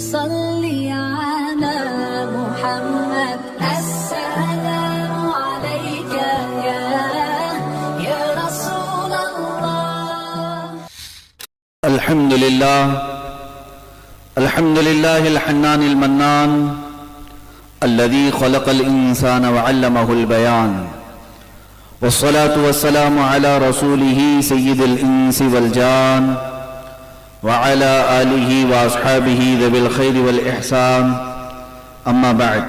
صلی علی محمد السلام علیک یا رسول اللہ. الحمد لله الحنان المنان الذي خلق الإنسان وعلمه البيان والصلاة والسلام على رسوله سيد الإنس والجان وعلى آله وأصحابه ذوي الخير والإحسان. أما بعد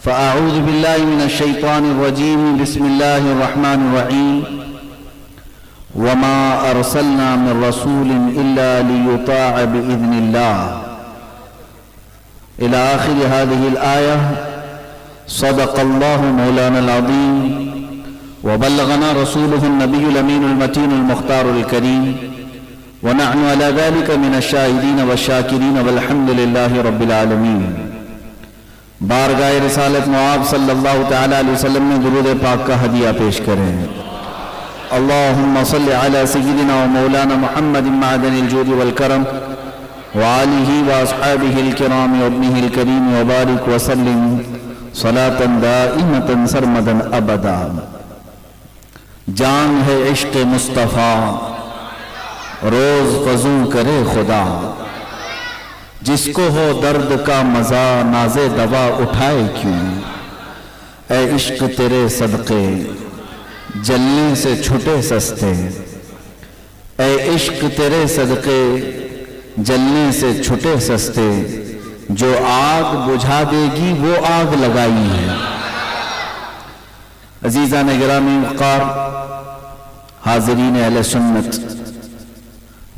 فأعوذ بالله من الشيطان الرجيم. بسم الله الرحمن الرحيم. وما أرسلنا من رسول إلا ليطاع بإذن الله إلى آخر هذه الآية. صدق الله مولانا العظيم وبلغنا رسوله النبي الأمين المتين المختار الكريم ونحن على ذلك من الشاهدين والشاكرين والحمد لله رب العالمين. بارگاہ رسالت معاب صلی اللہ تعالی علیہ وسلم میں درود پاک کا ہدیہ پیش کریں. اللهم صل على سيدنا ومولانا محمد معدن الجود والكرم وآله وأصحابه الكرام وابنه الكريم وبارك وسلم صلاة دائمة سرمدا أبدا. جان ہے عشق مصطفیٰ روز فضو کرے خدا. جس کو ہو درد کا مزہ ناز دوا اٹھائے کیوں. اے عشق تیرے صدقے جلنے سے چھٹے سستے. اے عشق تیرے صدقے جلنے سے چھٹے سستے. جو آگ بجھا دے گی وہ آگ لگائی ہے. عزیزان گرامی وقار حاضرین اہل سنت،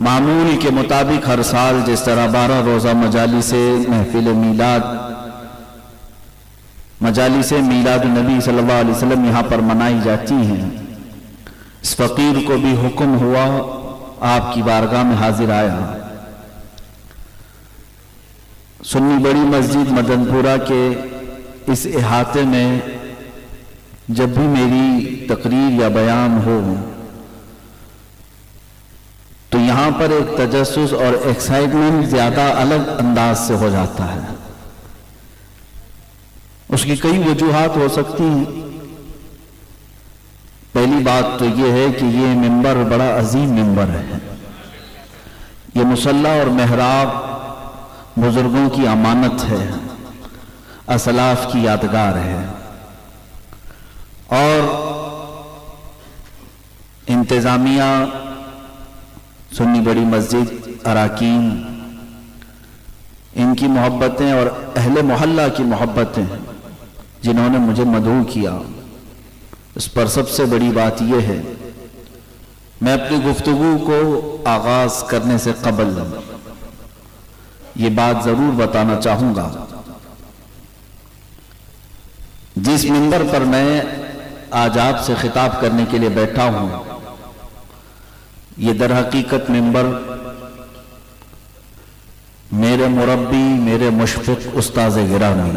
معمول کے مطابق ہر سال جس طرح 12 روزہ مجالس محفل مجالس میلاد النبی صلی اللہ علیہ وسلم یہاں پر منائی جاتی ہیں، اس فقیر کو بھی حکم ہوا آپ کی بارگاہ میں حاضر آیا. سنی بڑی مسجد مدن پورہ کے اس احاطے میں جب بھی میری تقریر یا بیان ہو تو یہاں پر ایک تجسس اور ایکسائٹمنٹ زیادہ الگ انداز سے ہو جاتا ہے. اس کی کئی وجوہات ہو سکتی ہیں. پہلی بات تو یہ ہے کہ یہ منبر بڑا عظیم منبر ہے. یہ مصلی اور محراب بزرگوں کی امانت ہے، اسلاف کی یادگار ہے. اور انتظامیہ سنی بڑی مسجد اراکین ان کی محبتیں اور اہل محلہ کی محبتیں جنہوں نے مجھے مدعو کیا، اس پر سب سے بڑی بات یہ ہے میں اپنی گفتگو کو آغاز کرنے سے قبل یہ بات ضرور بتانا چاہوں گا. جس منبر پر میں آج آپ سے خطاب کرنے کے لیے بیٹھا ہوں یہ در حقیقت منبر میرے مربی، میرے مشفق استاذ گرامی،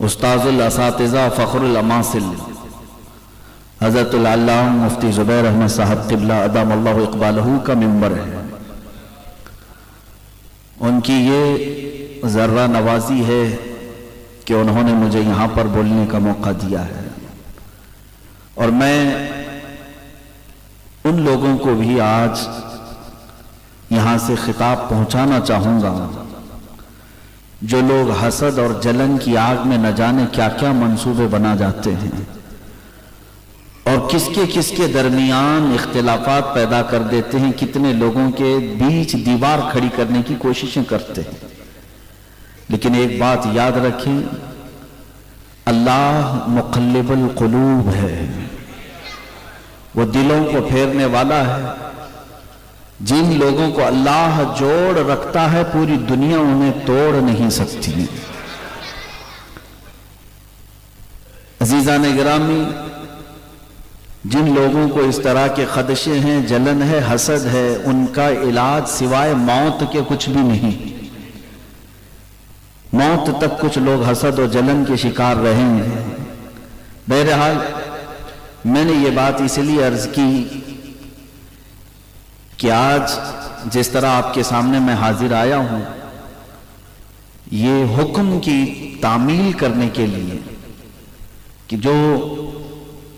استاذ الاساتذہ، فخر الاماثل حضرت العلامہ مفتی زبیر احمد صاحب قبلہ ادام اللہ اقبالہ کا منبر ہے. ان کی یہ ذرہ نوازی ہے کہ انہوں نے مجھے یہاں پر بولنے کا موقع دیا ہے. اور میں ان لوگوں کو بھی آج یہاں سے خطاب پہنچانا چاہوں گا جو لوگ حسد اور جلن کی آگ میں نہ جانے کیا کیا منصوبے بنا جاتے ہیں اور کس کے درمیان اختلافات پیدا کر دیتے ہیں، کتنے لوگوں کے بیچ دیوار کھڑی کرنے کی کوششیں کرتے ہیں. لیکن ایک بات یاد رکھیں، اللہ مقلب القلوب ہے، وہ دلوں کو پھیرنے والا ہے. جن لوگوں کو اللہ جوڑ رکھتا ہے پوری دنیا انہیں توڑ نہیں سکتی. عزیزان گرامی، جن لوگوں کو اس طرح کے خدشے ہیں، جلن ہے، حسد ہے، ان کا علاج سوائے موت کے کچھ بھی نہیں. موت تک کچھ لوگ حسد و جلن کے شکار رہے ہیں. بہرحال میں نے یہ بات اس لیے عرض کی کہ آج جس طرح آپ کے سامنے میں حاضر آیا ہوں یہ حکم کی تعمیل کرنے کے لیے کہ جو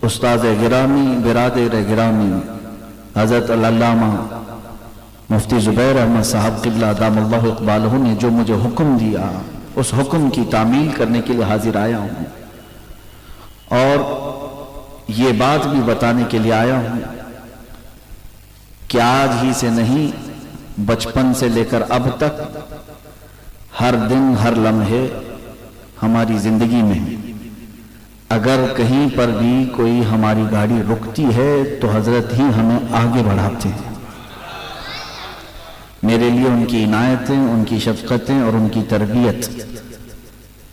استاد گرامی برادر گرامی حضرت العلامہ مفتی زبیر احمد صاحب قبلہ دام اللہ اقبالہ نے جو مجھے حکم دیا اس حکم کی تعمیل کرنے کے لیے حاضر آیا ہوں، اور یہ بات بھی بتانے کے لیے آیا ہوں کہ آج ہی سے نہیں، بچپن سے لے کر اب تک ہر دن ہر لمحے ہماری زندگی میں اگر کہیں پر بھی کوئی ہماری گاڑی رکتی ہے تو حضرت ہی ہمیں آگے بڑھاتے ہیں۔ میرے لیے ان کی عنایتیں، ان کی شفقتیں اور ان کی تربیت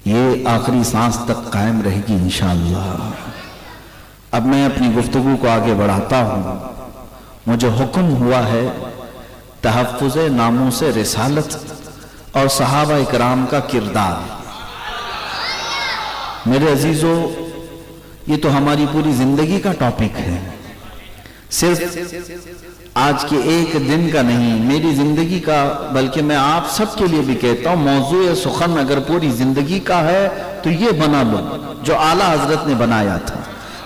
یہ آخری سانس تک قائم رہے گی انشاءاللہ۔ اب میں اپنی گفتگو کو آگے بڑھاتا ہوں۔ مجھے حکم ہوا ہے تحفظ ناموس رسالت اور صحابہ اکرام کا کردار۔ میرے عزیزو، یہ تو ہماری پوری زندگی کا ٹاپک ہے، صرف آج کے ایک دن کا نہیں، میری زندگی کا، بلکہ میں آپ سب کے لیے بھی کہتا ہوں موضوع سخن اگر پوری زندگی کا ہے تو یہ بنا لو جو اعلیٰ حضرت نے بنایا تھا،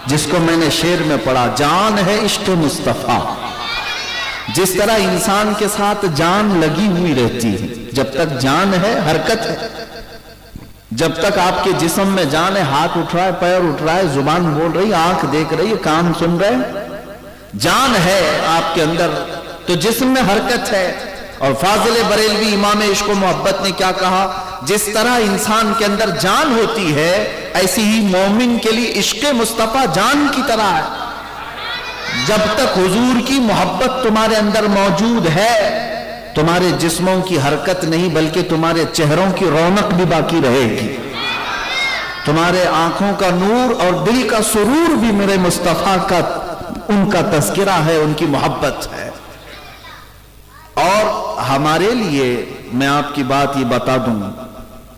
جس کو میں نے شعر میں پڑھا، جان ہے عشق مصطفیٰ۔ جس طرح انسان کے ساتھ جان لگی ہوئی رہتی ہے، جب تک جان ہے حرکت ہے، جب تک آپ کے جسم میں جان ہے، ہاتھ اٹھ رہا ہے، پیر اٹھ رہا ہے، زبان بول رہی، آنکھ دیکھ رہی ہے، کان سن رہے، جان ہے آپ کے اندر تو جسم میں حرکت ہے۔ اور فاضل بریلوی امام عشق و محبت نے کیا کہا، جس طرح انسان کے اندر جان ہوتی ہے ایسی ہی مومن کے لیے عشق مصطفیٰ جان کی طرح ہے۔ جب تک حضور کی محبت تمہارے اندر موجود ہے تمہارے جسموں کی حرکت نہیں بلکہ تمہارے چہروں کی رونق بھی باقی رہے گی، تمہارے آنکھوں کا نور اور دل کا سرور بھی میرے مصطفیٰ کا ان کا تذکرہ ہے، ان کی محبت ہے۔ اور ہمارے لیے میں آپ کی بات یہ بتا دوں،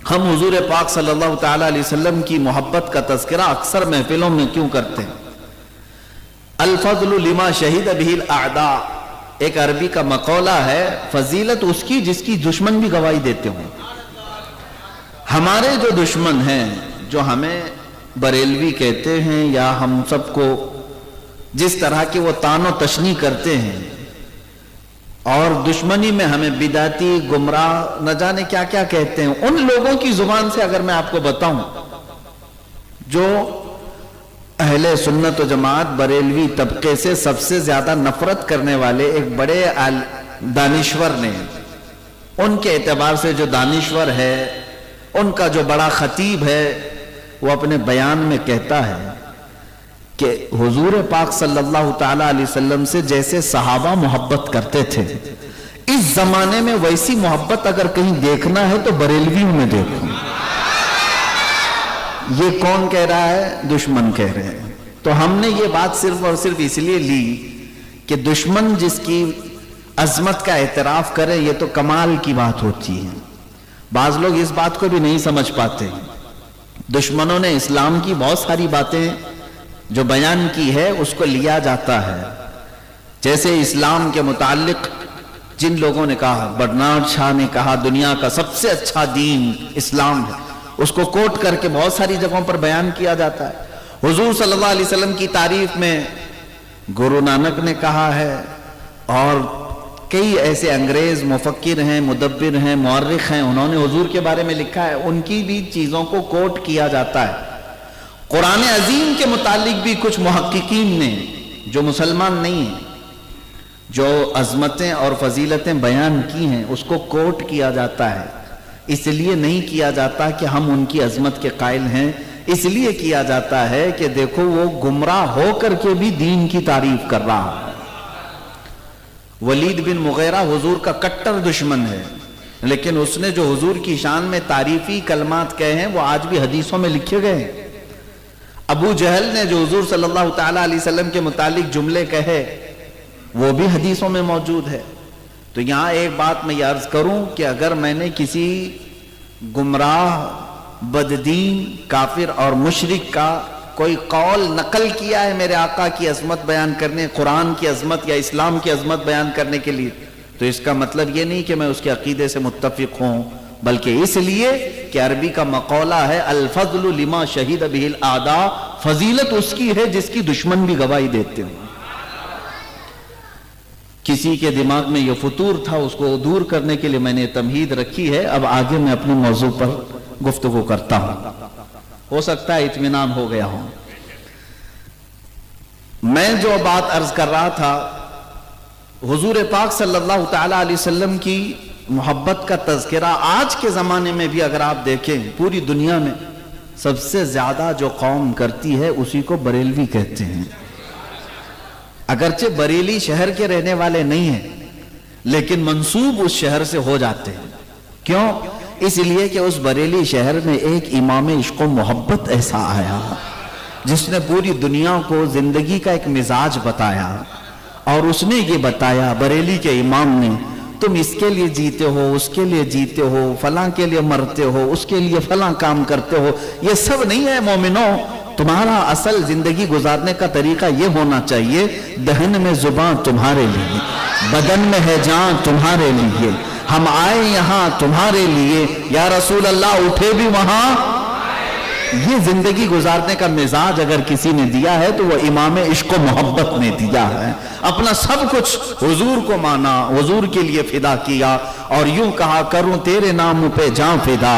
ہم حضور پاک صلی اللہ تعالیٰ علیہ وسلم کی محبت کا تذکرہ اکثر محفلوں میں کیوں کرتے ہیں؟ الفضل لما شہید بہ الاعداء، ایک عربی کا مقولہ ہے، فضیلت اس کی جس کی دشمن بھی گواہی دیتے ہوں۔ ہمارے جو دشمن ہیں، جو ہمیں بریلوی کہتے ہیں یا ہم سب کو جس طرح کی وہ تان و تشنیع کرتے ہیں اور دشمنی میں ہمیں بدعتی گمراہ نہ جانے کیا کیا کہتے ہیں، ان لوگوں کی زبان سے اگر میں آپ کو بتاؤں جو اہل سنت و جماعت بریلوی طبقے سے سب سے زیادہ نفرت کرنے والے ایک بڑے دانشور نے، ان کے اعتبار سے جو دانشور ہے، ان کا جو بڑا خطیب ہے، وہ اپنے بیان میں کہتا ہے کہ حضور پاک صلی اللہ تعالیٰ علیہ وسلم سے جیسے صحابہ محبت کرتے تھے، اس زمانے میں ویسی محبت اگر کہیں دیکھنا ہے تو بریلویوں میں دیکھو۔ یہ کون کہہ رہا ہے؟ دشمن کہہ رہے ہیں۔ تو ہم نے یہ بات صرف اور صرف اس لیے لی کہ دشمن جس کی عظمت کا اعتراف کرے، یہ تو کمال کی بات ہوتی ہے۔ بعض لوگ اس بات کو بھی نہیں سمجھ پاتے۔ دشمنوں نے اسلام کی بہت ساری باتیں جو بیان کی ہے اس کو لیا جاتا ہے، جیسے اسلام کے متعلق جن لوگوں نے کہا، برنارڈ شاہ نے کہا دنیا کا سب سے اچھا دین اسلام ہے، اس کو کوٹ کر کے بہت ساری جگہوں پر بیان کیا جاتا ہے۔ حضور صلی اللہ علیہ وسلم کی تعریف میں گرو نانک نے کہا ہے، اور کئی ایسے انگریز مفکر ہیں، مدبر ہیں، مورخ ہیں، انہوں نے حضور کے بارے میں لکھا ہے، ان کی بھی چیزوں کو کوٹ کیا جاتا ہے۔ قرآن عظیم کے متعلق بھی کچھ محققین نے جو مسلمان نہیں ہیں، جو عظمتیں اور فضیلتیں بیان کی ہیں، اس کو کوٹ کیا جاتا ہے۔ اس لیے نہیں کیا جاتا کہ ہم ان کی عظمت کے قائل ہیں، اس لیے کیا جاتا ہے کہ دیکھو وہ گمراہ ہو کر کے بھی دین کی تعریف کر رہا ہے۔ ولید بن مغیرہ حضور کا کٹر دشمن ہے، لیکن اس نے جو حضور کی شان میں تعریفی کلمات کہے ہیں وہ آج بھی حدیثوں میں لکھے گئے ہیں۔ ابو جہل نے جو حضور صلی اللہ تعالیٰ علیہ وسلم کے متعلق جملے کہے وہ بھی حدیثوں میں موجود ہے۔ تو یہاں ایک بات میں یہ عرض کروں کہ اگر میں نے کسی گمراہ، بددین، کافر اور مشرک کا کوئی قول نقل کیا ہے میرے آقا کی عظمت بیان کرنے، قرآن کی عظمت یا اسلام کی عظمت بیان کرنے کے لیے، تو اس کا مطلب یہ نہیں کہ میں اس کے عقیدے سے متفق ہوں، بلکہ اس لیے کہ عربی کا مقولہ ہے الفضل لما شہید بہ الاعداء، فضیلت اس کی ہے جس کی دشمن بھی گواہی دیتے ہیں۔ کسی کے دماغ میں یہ فطور تھا، اس کو دور کرنے کے لیے میں نے تمہید رکھی ہے۔ اب آگے میں اپنے موضوع پر گفتگو کرتا ہوں، ہو سکتا ہے اطمینان ہو گیا ہوں۔ میں جو بات عرض کر رہا تھا، حضور پاک صلی اللہ تعالی علیہ وسلم کی محبت کا تذکرہ آج کے زمانے میں بھی اگر آپ دیکھیں، پوری دنیا میں سب سے زیادہ جو قوم کرتی ہے اسی کو بریلوی کہتے ہیں۔ اگرچہ بریلی شہر کے رہنے والے نہیں ہیں، لیکن منسوب اس شہر سے ہو جاتے ہیں۔ کیوں؟ اس لیے کہ اس بریلی شہر میں ایک امام عشق و محبت ایسا آیا جس نے پوری دنیا کو زندگی کا ایک مزاج بتایا، اور اس نے یہ بتایا بریلی کے امام نے، تم اس کے لیے جیتے ہو، اس کے لیے جیتے ہو، فلاں کے لیے مرتے ہو، اس کے لیے فلاں کام کرتے ہو، یہ سب نہیں ہے مومنوں۔ تمہارا اصل زندگی گزارنے کا طریقہ یہ ہونا چاہیے، دہن میں زبان تمہارے لیے، بدن میں ہے جان تمہارے لیے، ہم آئے یہاں تمہارے لیے، یا رسول اللہ اٹھے بھی وہاں۔ یہ زندگی گزارنے کا مزاج اگر کسی نے دیا ہے تو وہ امام عشق و محبت نے دیا ہے۔ اپنا سب کچھ حضور کو مانا، حضور کے لیے فدا کیا، اور یوں کہا کروں تیرے نام پہ جان فدا،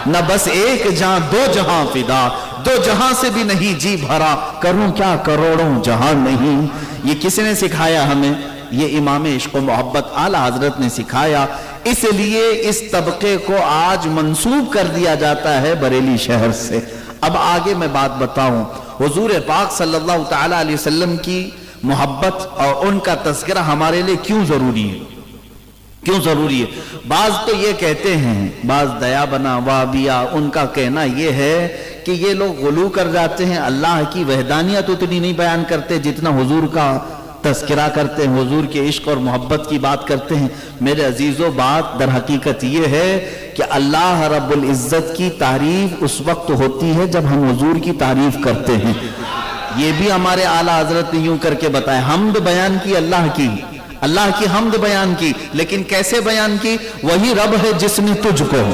نہ بس ایک جان دو جہاں فدا، دو جہاں سے بھی نہیں جی بھرا، کروں کیا کروڑوں جہاں نہیں۔ یہ کس نے سکھایا ہمیں؟ یہ امام عشق و محبت اعلیٰ حضرت نے سکھایا۔ اس لیے اس طبقے کو آج منسوب کر دیا جاتا ہے بریلی شہر سے۔ اب آگے میں بات بتاؤں، حضور پاک صلی اللہ تعالی علیہ وسلم کی محبت اور ان کا تذکرہ ہمارے لیے کیوں ضروری ہے؟ کیوں ضروری ہے؟ بعض تو یہ کہتے ہیں، بعض دیا بنا وابیا، ان کا کہنا یہ ہے کہ یہ لوگ غلو کر جاتے ہیں، اللہ کی وحدانیت اتنی نہیں بیان کرتے جتنا حضور کا تذکرہ کرتے ہیں، حضور کے عشق اور محبت کی بات کرتے ہیں۔ میرے عزیزو، بات در حقیقت یہ ہے کہ اللہ رب العزت کی تعریف اس وقت ہوتی ہے جب ہم حضور کی تعریف کرتے ہیں۔ یہ بھی ہمارے اعلیٰ حضرت نے یوں کر کے بتایا، حمد بیان کی اللہ کی حمد بیان کی، لیکن کیسے بیان کی؟ وہی رب ہے جس نے تجھ کو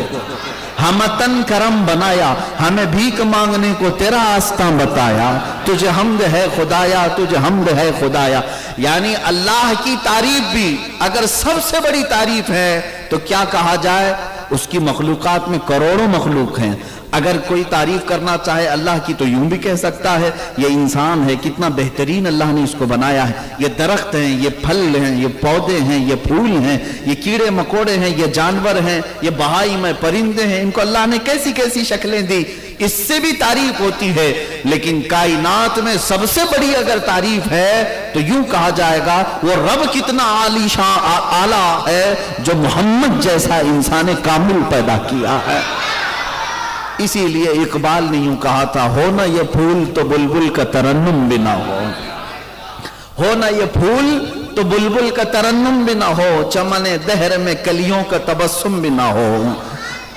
ہمتن کرم بنایا، ہمیں بھیک مانگنے کو تیرا آستاں بتایا، تجھے حمد ہے خدایا، تجھے حمد ہے خدایا۔ یعنی اللہ کی تعریف بھی اگر سب سے بڑی تعریف ہے تو کیا کہا جائے؟ اس کی مخلوقات میں کروڑوں مخلوق ہیں، اگر کوئی تعریف کرنا چاہے اللہ کی تو یوں بھی کہہ سکتا ہے، یہ انسان ہے کتنا بہترین اللہ نے اس کو بنایا ہے، یہ درخت ہیں، یہ پھل ہیں، یہ پودے ہیں، یہ پھول ہیں، یہ کیڑے مکوڑے ہیں، یہ جانور ہیں، یہ بہائم پرندے ہیں، ان کو اللہ نے کیسی کیسی شکلیں دی، اس سے بھی تعریف ہوتی ہے۔ لیکن کائنات میں سب سے بڑی اگر تعریف ہے تو یوں کہا جائے گا وہ رب کتنا عالی شان اعلیٰ ہے جو محمد جیسا انسان کامل پیدا کیا ہے۔ اسی لیے اقبال نے یوں کہا تھا، ہونا یہ پھول تو بلبل کا ترنم بھی نہ ہو، ہونا یہ پھول تو بلبل کا ترنم بھی نہ ہو، چمن دہر میں کلیوں کا تبسم بھی نہ ہو۔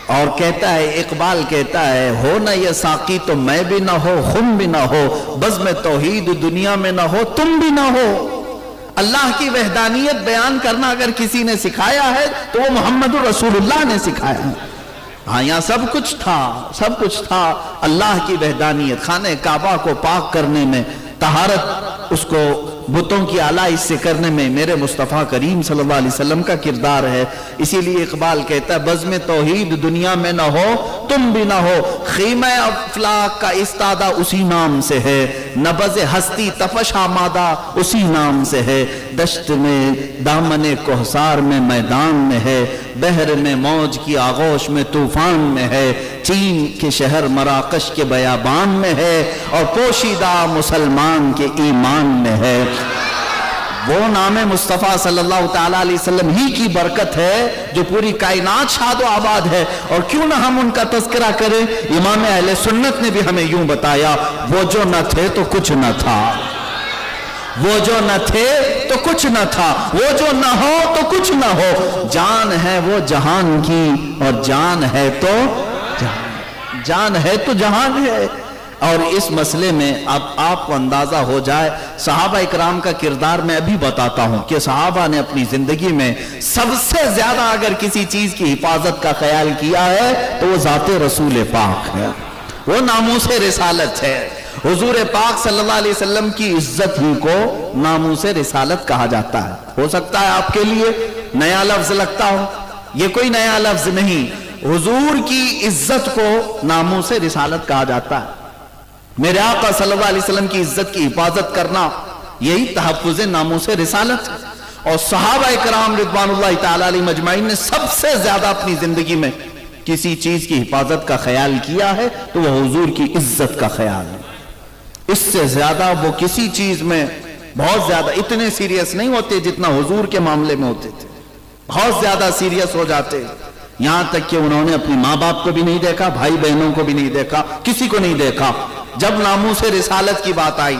اور کہتا ہے، اقبال کہتا ہے، ہونا یہ ساقی تو میں بھی نہ ہو، خم بھی نہ ہو، بزم توحید دنیا میں نہ ہو، تم بھی نہ ہو۔ اللہ کی وحدانیت بیان کرنا اگر کسی نے سکھایا ہے تو وہ محمد رسول اللہ نے سکھایا ہے۔ ہاں، یہاں سب کچھ تھا، اللہ کی وحدانیت، خانہ کعبہ کو پاک کرنے میں، طہارت اس کو بتوں کی آلائش سے کرنے میں میرے مصطفیٰ کریم صلی اللہ علیہ وسلم کا کردار ہے۔ اسی لیے اقبال کہتا ہے، بزم توحید دنیا میں نہ ہو، تم بھی نہ ہو، خیمہ افلاک کا استادہ اسی نام سے ہے، نبض ہستی تفش آمادہ اسی نام سے ہے، دشت میں دامن کوہسار میں میدان میں ہے، بحر میں موج کی آغوش میں طوفان میں ہے، چین کے شہر مراکش کے بیابان میں ہے، اور پوشیدہ مسلمان کے ایمان میں ہے۔ وہ نام مصطفیٰ صلی اللہ تعالیٰ علیہ وسلم ہی کی برکت ہے جو پوری کائنات شاد و آباد ہے، اور کیوں نہ ہم ان کا تذکرہ کریں۔ امام اہل سنت نے بھی ہمیں یوں بتایا، وہ جو نہ تھے تو کچھ نہ تھا، وہ جو نہ تھے تو کچھ نہ تھا، وہ جو نہ ہو تو کچھ نہ ہو، جان ہے وہ جہان کی اور جان ہے تو جہان ہے۔ اور اس مسئلے میں اب آپ کو اندازہ ہو جائے صحابہ اکرام کا کردار میں ابھی بتاتا ہوں کہ صحابہ نے اپنی زندگی میں سب سے زیادہ اگر کسی چیز کی حفاظت کا خیال کیا ہے تو وہ ذات رسول پاک ہے، وہ ناموس رسالت ہے۔ حضور پاک صلی اللہ علیہ وسلم کی عزت ہی کو ناموس رسالت کہا جاتا ہے۔ ہو سکتا ہے آپ کے لیے نیا لفظ لگتا ہو، یہ کوئی نیا لفظ نہیں، حضور کی عزت کو ناموس رسالت کہا جاتا ہے۔ میرے آقا صلی اللہ علیہ وسلم کی عزت کی حفاظت کرنا یہی تحفظ ناموس رسالت ہے۔ اور صحابہ کرام رضوان اللہ تعالی علیہ مجمعین نے سب سے زیادہ اپنی زندگی میں کسی چیز کی حفاظت کا خیال کیا ہے تو وہ حضور کی عزت کا خیال ہے۔ اس سے زیادہ وہ کسی چیز میں بہت زیادہ اتنے سیریس نہیں ہوتے جتنا حضور کے معاملے میں ہوتے تھے، بہت زیادہ سیریس ہو جاتے، یہاں تک کہ انہوں نے اپنی ماں باپ کو بھی نہیں دیکھا، بھائی بہنوں کو بھی نہیں دیکھا، کسی کو نہیں دیکھا جب ناموس رسالت کی بات آئی۔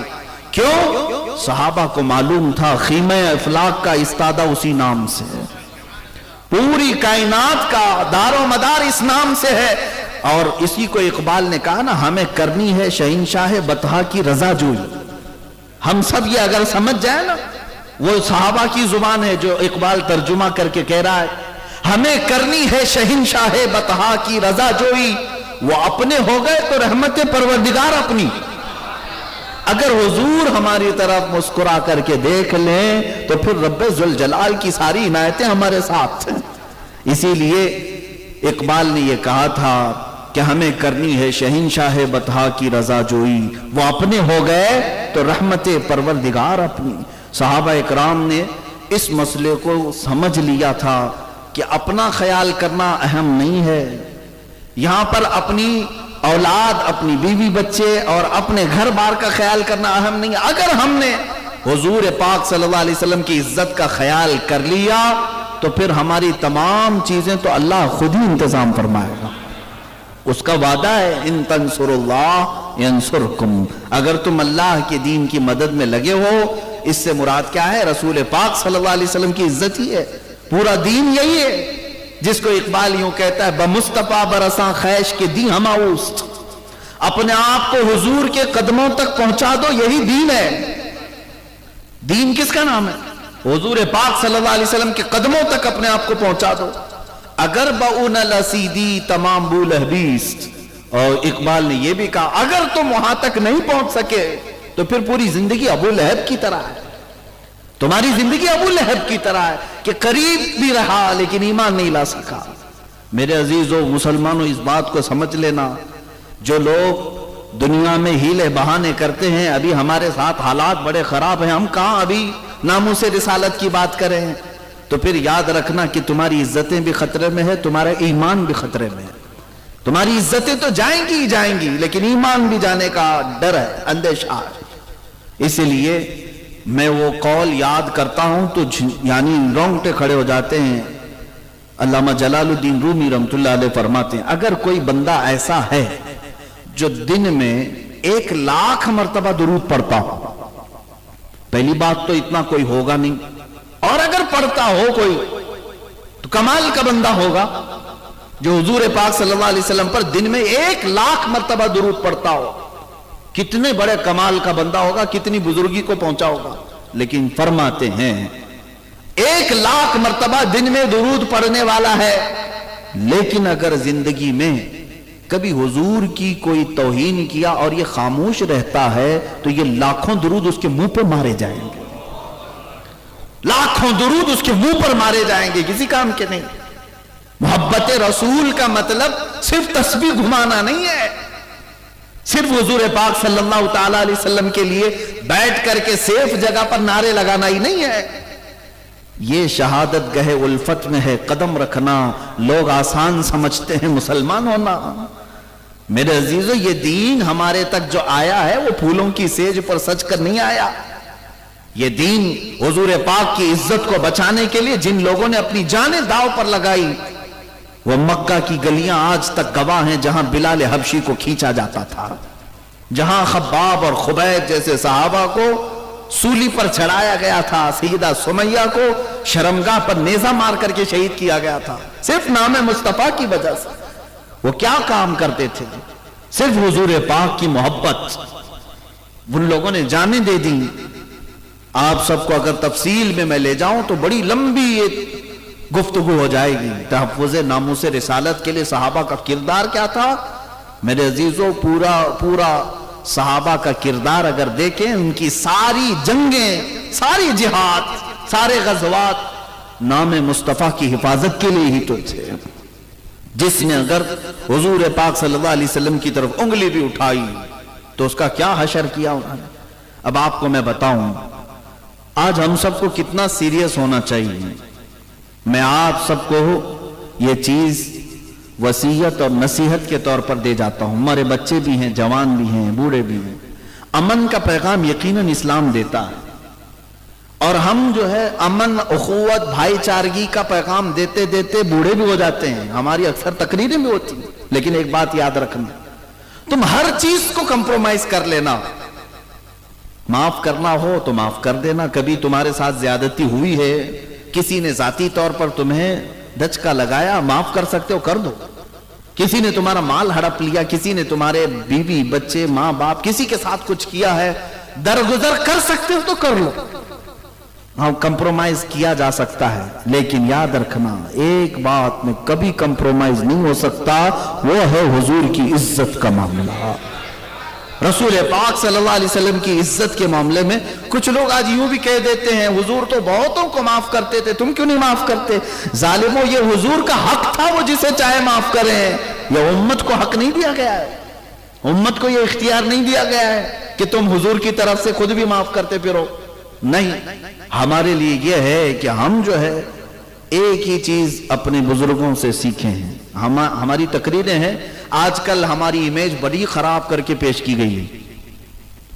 کیوں؟ صحابہ کو معلوم تھا خیمہ افلاک کا استادہ اسی نام سے ہے، پوری کائنات کا دار و مدار اس نام سے ہے۔ اور اسی کو اقبال نے کہا نا، ہمیں کرنی ہے شہنشاہ بطحا کی رضا جوئی۔ ہم سب یہ اگر سمجھ جائے نا، وہ صحابہ کی زبان ہے جو اقبال ترجمہ کر کے کہہ رہا ہے، ہمیں کرنی ہے شہنشاہ بطحا کی رضا جوئی، وہ اپنے ہو گئے تو رحمت پروردگار اپنی۔ اگر حضور ہماری طرف مسکرا کر کے دیکھ لیں تو پھر رب ذوالجلال کی ساری عنایتیں ہمارے ساتھ ہیں۔ اسی لیے اقبال نے یہ کہا تھا کہ ہمیں کرنی ہے شہنشاہ بطحا کی رضا جوئی، وہ اپنے ہو گئے تو رحمت پروردگار اپنی۔ صحابہ اکرام نے اس مسئلے کو سمجھ لیا تھا کہ اپنا خیال کرنا اہم نہیں ہے، یہاں پر اپنی اولاد، اپنی بیوی بچے اور اپنے گھر بار کا خیال کرنا اہم نہیں ہے۔ اگر ہم نے حضور پاک صلی اللہ علیہ وسلم کی عزت کا خیال کر لیا تو پھر ہماری تمام چیزیں تو اللہ خود ہی انتظام فرمائے گا۔ اس کا وعدہ ہے ان تنصر اللہ ینصرکم، اگر تم اللہ کے دین کی مدد میں لگے ہو۔ اس سے مراد کیا ہے؟ رسول پاک صلی اللہ علیہ وسلم کی عزت ہی ہے، پورا دین یہی ہے جس کو اقبال یوں کہتا ہے بمصطفیٰ برساں خیش کے دی ہما اوست، اپنے آپ کو حضور کے قدموں تک پہنچا دو، یہی دین ہے۔ دین کس کا نام ہے؟ حضور پاک صلی اللہ علیہ وسلم کے قدموں تک اپنے آپ کو پہنچا دو۔ اگر بؤن لسیدی تمام بو لہبیست، اور اقبال نے یہ بھی کہا اگر تم وہاں تک نہیں پہنچ سکے تو پھر پوری زندگی ابو لہب کی طرح ہے، تمہاری زندگی ابو لہب کی طرح ہے کہ قریب بھی رہا لیکن ایمان نہیں لا سکا۔ میرے عزیزو مسلمانوں، اس بات کو سمجھ لینا، جو لوگ دنیا میں ہیلے بہانے کرتے ہیں، ابھی ہمارے ساتھ حالات بڑے خراب ہیں، ہم کہاں ابھی ناموس رسالت کی بات کریں ہیں، تو پھر یاد رکھنا کہ تمہاری عزتیں بھی خطرے میں ہے، تمہارا ایمان بھی خطرے میں ہے۔ تمہاری عزتیں تو جائیں گی ہی جائیں گی، لیکن ایمان بھی جانے کا ڈر ہے، اندیشہ ہے۔ اسی لیے میں وہ قول یاد کرتا ہوں تو یعنی رونگٹے کھڑے ہو جاتے ہیں۔ علامہ جلال الدین رومی رحمۃ اللہ علیہ فرماتے ہیں اگر کوئی بندہ ایسا ہے جو دن میں 1,00,000 مرتبہ درود پڑھتا ہو، پہلی بات تو اتنا کوئی ہوگا نہیں، اور اگر پڑھتا ہو کوئی تو کمال کا بندہ ہوگا جو حضور پاک صلی اللہ علیہ وسلم پر دن میں 1,00,000 مرتبہ درود پڑھتا ہو۔ کتنے بڑے کمال کا بندہ ہوگا، کتنی بزرگی کو پہنچا ہوگا۔ لیکن فرماتے ہیں 1,00,000 مرتبہ دن میں درود پڑھنے والا ہے، لیکن اگر زندگی میں کبھی حضور کی کوئی توہین کیا اور یہ خاموش رہتا ہے تو یہ لاکھوں درود اس کے منہ پر مارے جائیں گے، لاکھوں درود اس کے منہ پر مارے جائیں گے، کسی کام کے نہیں۔ محبت رسول کا مطلب صرف تسبیح گھمانا نہیں ہے، صرف حضور پاک صلی اللہ تعالی علیہ وسلم کے لیے بیٹھ کر کے سیف جگہ پر نعرے لگانا ہی نہیں ہے۔ یہ شہادت گہے الفت میں ہے قدم رکھنا، لوگ آسان سمجھتے ہیں مسلمان ہونا۔ میرے عزیزو، یہ دین ہمارے تک جو آیا ہے وہ پھولوں کی سیج پر سج کر نہیں آیا۔ یہ دین حضور پاک کی عزت کو بچانے کے لیے جن لوگوں نے اپنی جانیں داؤ پر لگائی، وہ مکہ کی گلیاں آج تک گواہ ہیں جہاں بلال حبشی کو کھینچا جاتا تھا، جہاں خباب اور خبیب جیسے صحابہ کو سولی پر چڑھایا گیا تھا، سیدہ سمیہ کو شرمگاہ پر نیزہ مار کر کے شہید کیا گیا تھا، صرف نام مصطفیٰ کی وجہ سے۔ وہ کیا کام کرتے تھے؟ صرف حضور پاک کی محبت ان لوگوں نے جانیں دے دی. آپ سب کو اگر تفصیل میں لے جاؤں تو بڑی لمبی ایک گفتگو ہو جائے گی. تحفظ ناموس رسالت کے لیے صحابہ کا کردار کیا تھا؟ میرے عزیزوں پورا صحابہ کا کردار اگر دیکھیں، ان کی ساری جنگیں، ساری جہاد، سارے غزوات نام مصطفیٰ کی حفاظت کے لیے ہی تو تھے. جس نے اگر حضور پاک صلی اللہ علیہ وسلم کی طرف انگلی بھی اٹھائی تو اس کا کیا حشر کیا انہوں نے. اب آپ کو میں بتاؤں آج ہم سب کو کتنا سیریس ہونا چاہیے. میں آپ سب کو یہ چیز وصیت اور نصیحت کے طور پر دے جاتا ہوں. ہمارے بچے بھی ہیں، جوان بھی ہیں، بوڑھے بھی ہیں. امن کا پیغام یقیناً اسلام دیتا ہے، اور ہم جو ہے امن، اخوت، بھائی چارگی کا پیغام دیتے دیتے بوڑھے بھی ہو جاتے ہیں. ہماری اکثر تقریریں بھی ہوتی ہیں. لیکن ایک بات یاد رکھنا، تم ہر چیز کو کمپرومائز کر لینا. معاف کرنا ہو تو معاف کر دینا. کبھی تمہارے ساتھ زیادتی ہوئی ہے، کسی نے ذاتی طور پر تمہیں دھچکا لگایا، معاف کر سکتے ہو کر دو. کسی نے تمہارا مال ہڑپ لیا، کسی نے تمہارے بیوی بچے ماں باپ کسی کے ساتھ کچھ کیا ہے، درگزر کر سکتے ہو تو کر لو. ہاں کمپرومائز کیا جا سکتا ہے، لیکن یاد رکھنا ایک بات میں کبھی کمپرومائز نہیں ہو سکتا، وہ ہے حضور کی عزت کا معاملہ. رسول پاک صلی اللہ علیہ وسلم کی عزت کے معاملے میں کچھ لوگ آج یوں بھی کہہ دیتے ہیں حضور تو بہتوں کو معاف کرتے تھے، تم کیوں نہیں معاف کرتے؟ ظالموں، یہ حضور کا حق تھا، وہ جسے چاہے معاف کریں. یہ امت کو حق نہیں دیا گیا ہے، امت کو یہ اختیار نہیں دیا گیا ہے کہ تم حضور کی طرف سے خود بھی معاف کرتے پھرو. نہیں، ہمارے لیے یہ ہے کہ ہم جو ہے ایک ہی چیز اپنے بزرگوں سے سیکھیں ہیں. ہماری تقریریں ہیں آج کل ہماری امیج بڑی خراب کر کے پیش کی گئی ہے.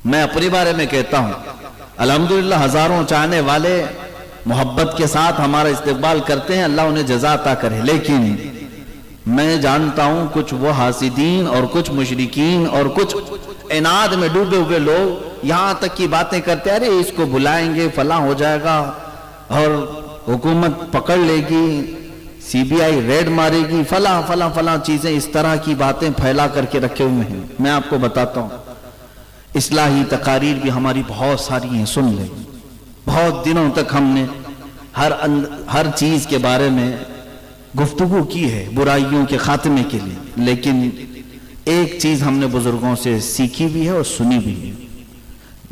میں اپنے بارے میں کہتا ہوں الحمدللہ ہزاروں چاہنے والے محبت کے ساتھ ہمارا استقبال کرتے ہیں، اللہ انہیں جزا عطا کرے. لیکن میں جانتا ہوں کچھ وہ حاسدین اور کچھ مشرکین اور کچھ عناد میں ڈوبے ہوئے لوگ یہاں تک کی باتیں کرتے ہیں، ارے اس کو بلائیں گے فلاں ہو جائے گا اور حکومت پکڑ لے گی، سی بی آئی ریڈ مارے گی، فلاں فلاں فلاں چیزیں، اس طرح کی باتیں پھیلا کر کے رکھے ہوئے ہیں. میں آپ کو بتاتا ہوں اصلاحی تقاریر بھی ہماری بہت ساری ہیں، سن لیں. بہت دنوں تک ہم نے ہر چیز کے بارے میں گفتگو کی ہے برائیوں کے خاتمے کے لیے، لیکن ایک چیز ہم نے بزرگوں سے سیکھی بھی ہے اور سنی بھی ہے.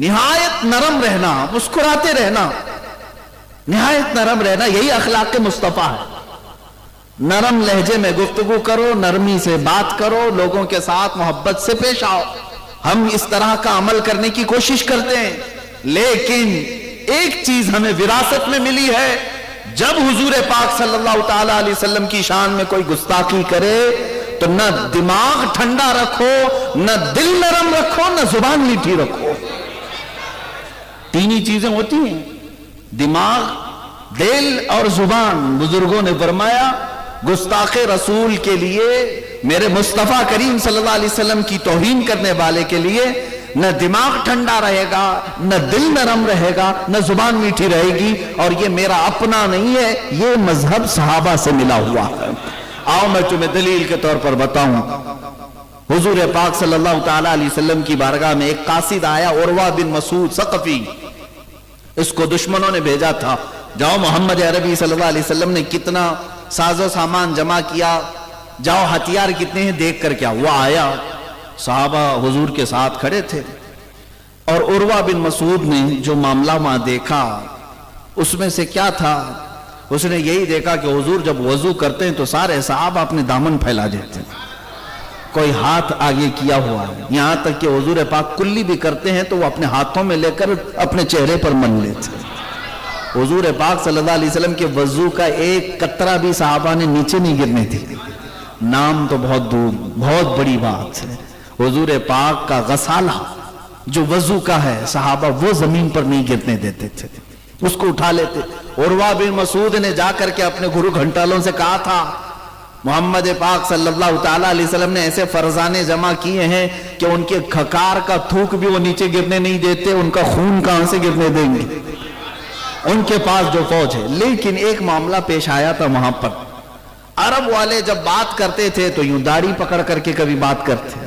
نہایت نرم رہنا، مسکراتے رہنا، نہایت نرم رہنا، یہی اخلاق مصطفیٰ ہے. نرم لہجے میں گفتگو کرو، نرمی سے بات کرو، لوگوں کے ساتھ محبت سے پیش آؤ. ہم اس طرح کا عمل کرنے کی کوشش کرتے ہیں، لیکن ایک چیز ہمیں وراثت میں ملی ہے، جب حضور پاک صلی اللہ تعالی علیہ وسلم کی شان میں کوئی گستاخی کرے تو نہ دماغ ٹھنڈا رکھو، نہ دل نرم رکھو، نہ زبان میٹھی رکھو. تین ہی چیزیں ہوتی ہیں، دماغ، دل اور زبان. بزرگوں نے فرمایا گستاخ رسول کے لیے، میرے مصطفیٰ کریم صلی اللہ علیہ وسلم کی توہین کرنے والے کے لیے نہ دماغ ٹھنڈا رہے گا، نہ دل نرم رہے گا، نہ زبان میٹھی رہے گی. اور یہ میرا اپنا نہیں ہے، یہ مذہب صحابہ سے ملا ہوا ہے. آؤ میں تمہیں دلیل کے طور پر بتاؤں. حضور پاک صلی اللہ تعالی علیہ وسلم کی بارگاہ میں ایک قاصد آیا، عروہ بن مسعود ثقفی. اس کو دشمنوں نے بھیجا تھا، جاؤ محمد عربی صلی اللہ علیہ وسلم نے کتنا ساز و سامان جمع کیا، جاؤ ہتھیار کتنے ہیں دیکھ کر کیا. وہ آیا، صحابہ حضور کے ساتھ کھڑے تھے، اور عروہ بن مسعود نے جو معاملہ وہاں دیکھا اس میں سے کیا تھا؟ اس نے یہی دیکھا کہ حضور جب وضو کرتے ہیں تو سارے صحابہ اپنے دامن پھیلا دیتے ہیں، کوئی ہاتھ آگے کیا ہوا ہے. یہاں تک کہ حضور پاک کلی بھی کرتے ہیں تو وہ اپنے ہاتھوں میں لے کر اپنے چہرے پر من لیتے ہیں. حضور پاک صلی اللہ علیہ وسلم کے وضو کا ایک قطرہ بھی صحابہ نے نیچے نہیں گرنے دی. نام تو بہت دور، بہت بڑی بات ہے. حضور پاک کا غسالہ جو وضو کا ہے صحابہ وہ زمین پر نہیں گرنے دیتے تھے، اس کو اٹھا لیتے. عروہ بن مسعود نے جا کر کے اپنے گھرو گھنٹالوں سے کہا تھا محمد پاک صلی اللہ تعالی علیہ وسلم نے ایسے فرزانے جمع کیے ہیں کہ ان کے کھکار کا تھوک بھی وہ نیچے گرنے نہیں دیتے، ان کا خون کہاں سے گرنے دیں گے ان کے پاس جو فوج ہے. لیکن ایک معاملہ پیش آیا تھا وہاں پر. عرب والے جب بات کرتے تھے تو یوں داڑھی پکڑ کر کے کبھی بات کرتے،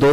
2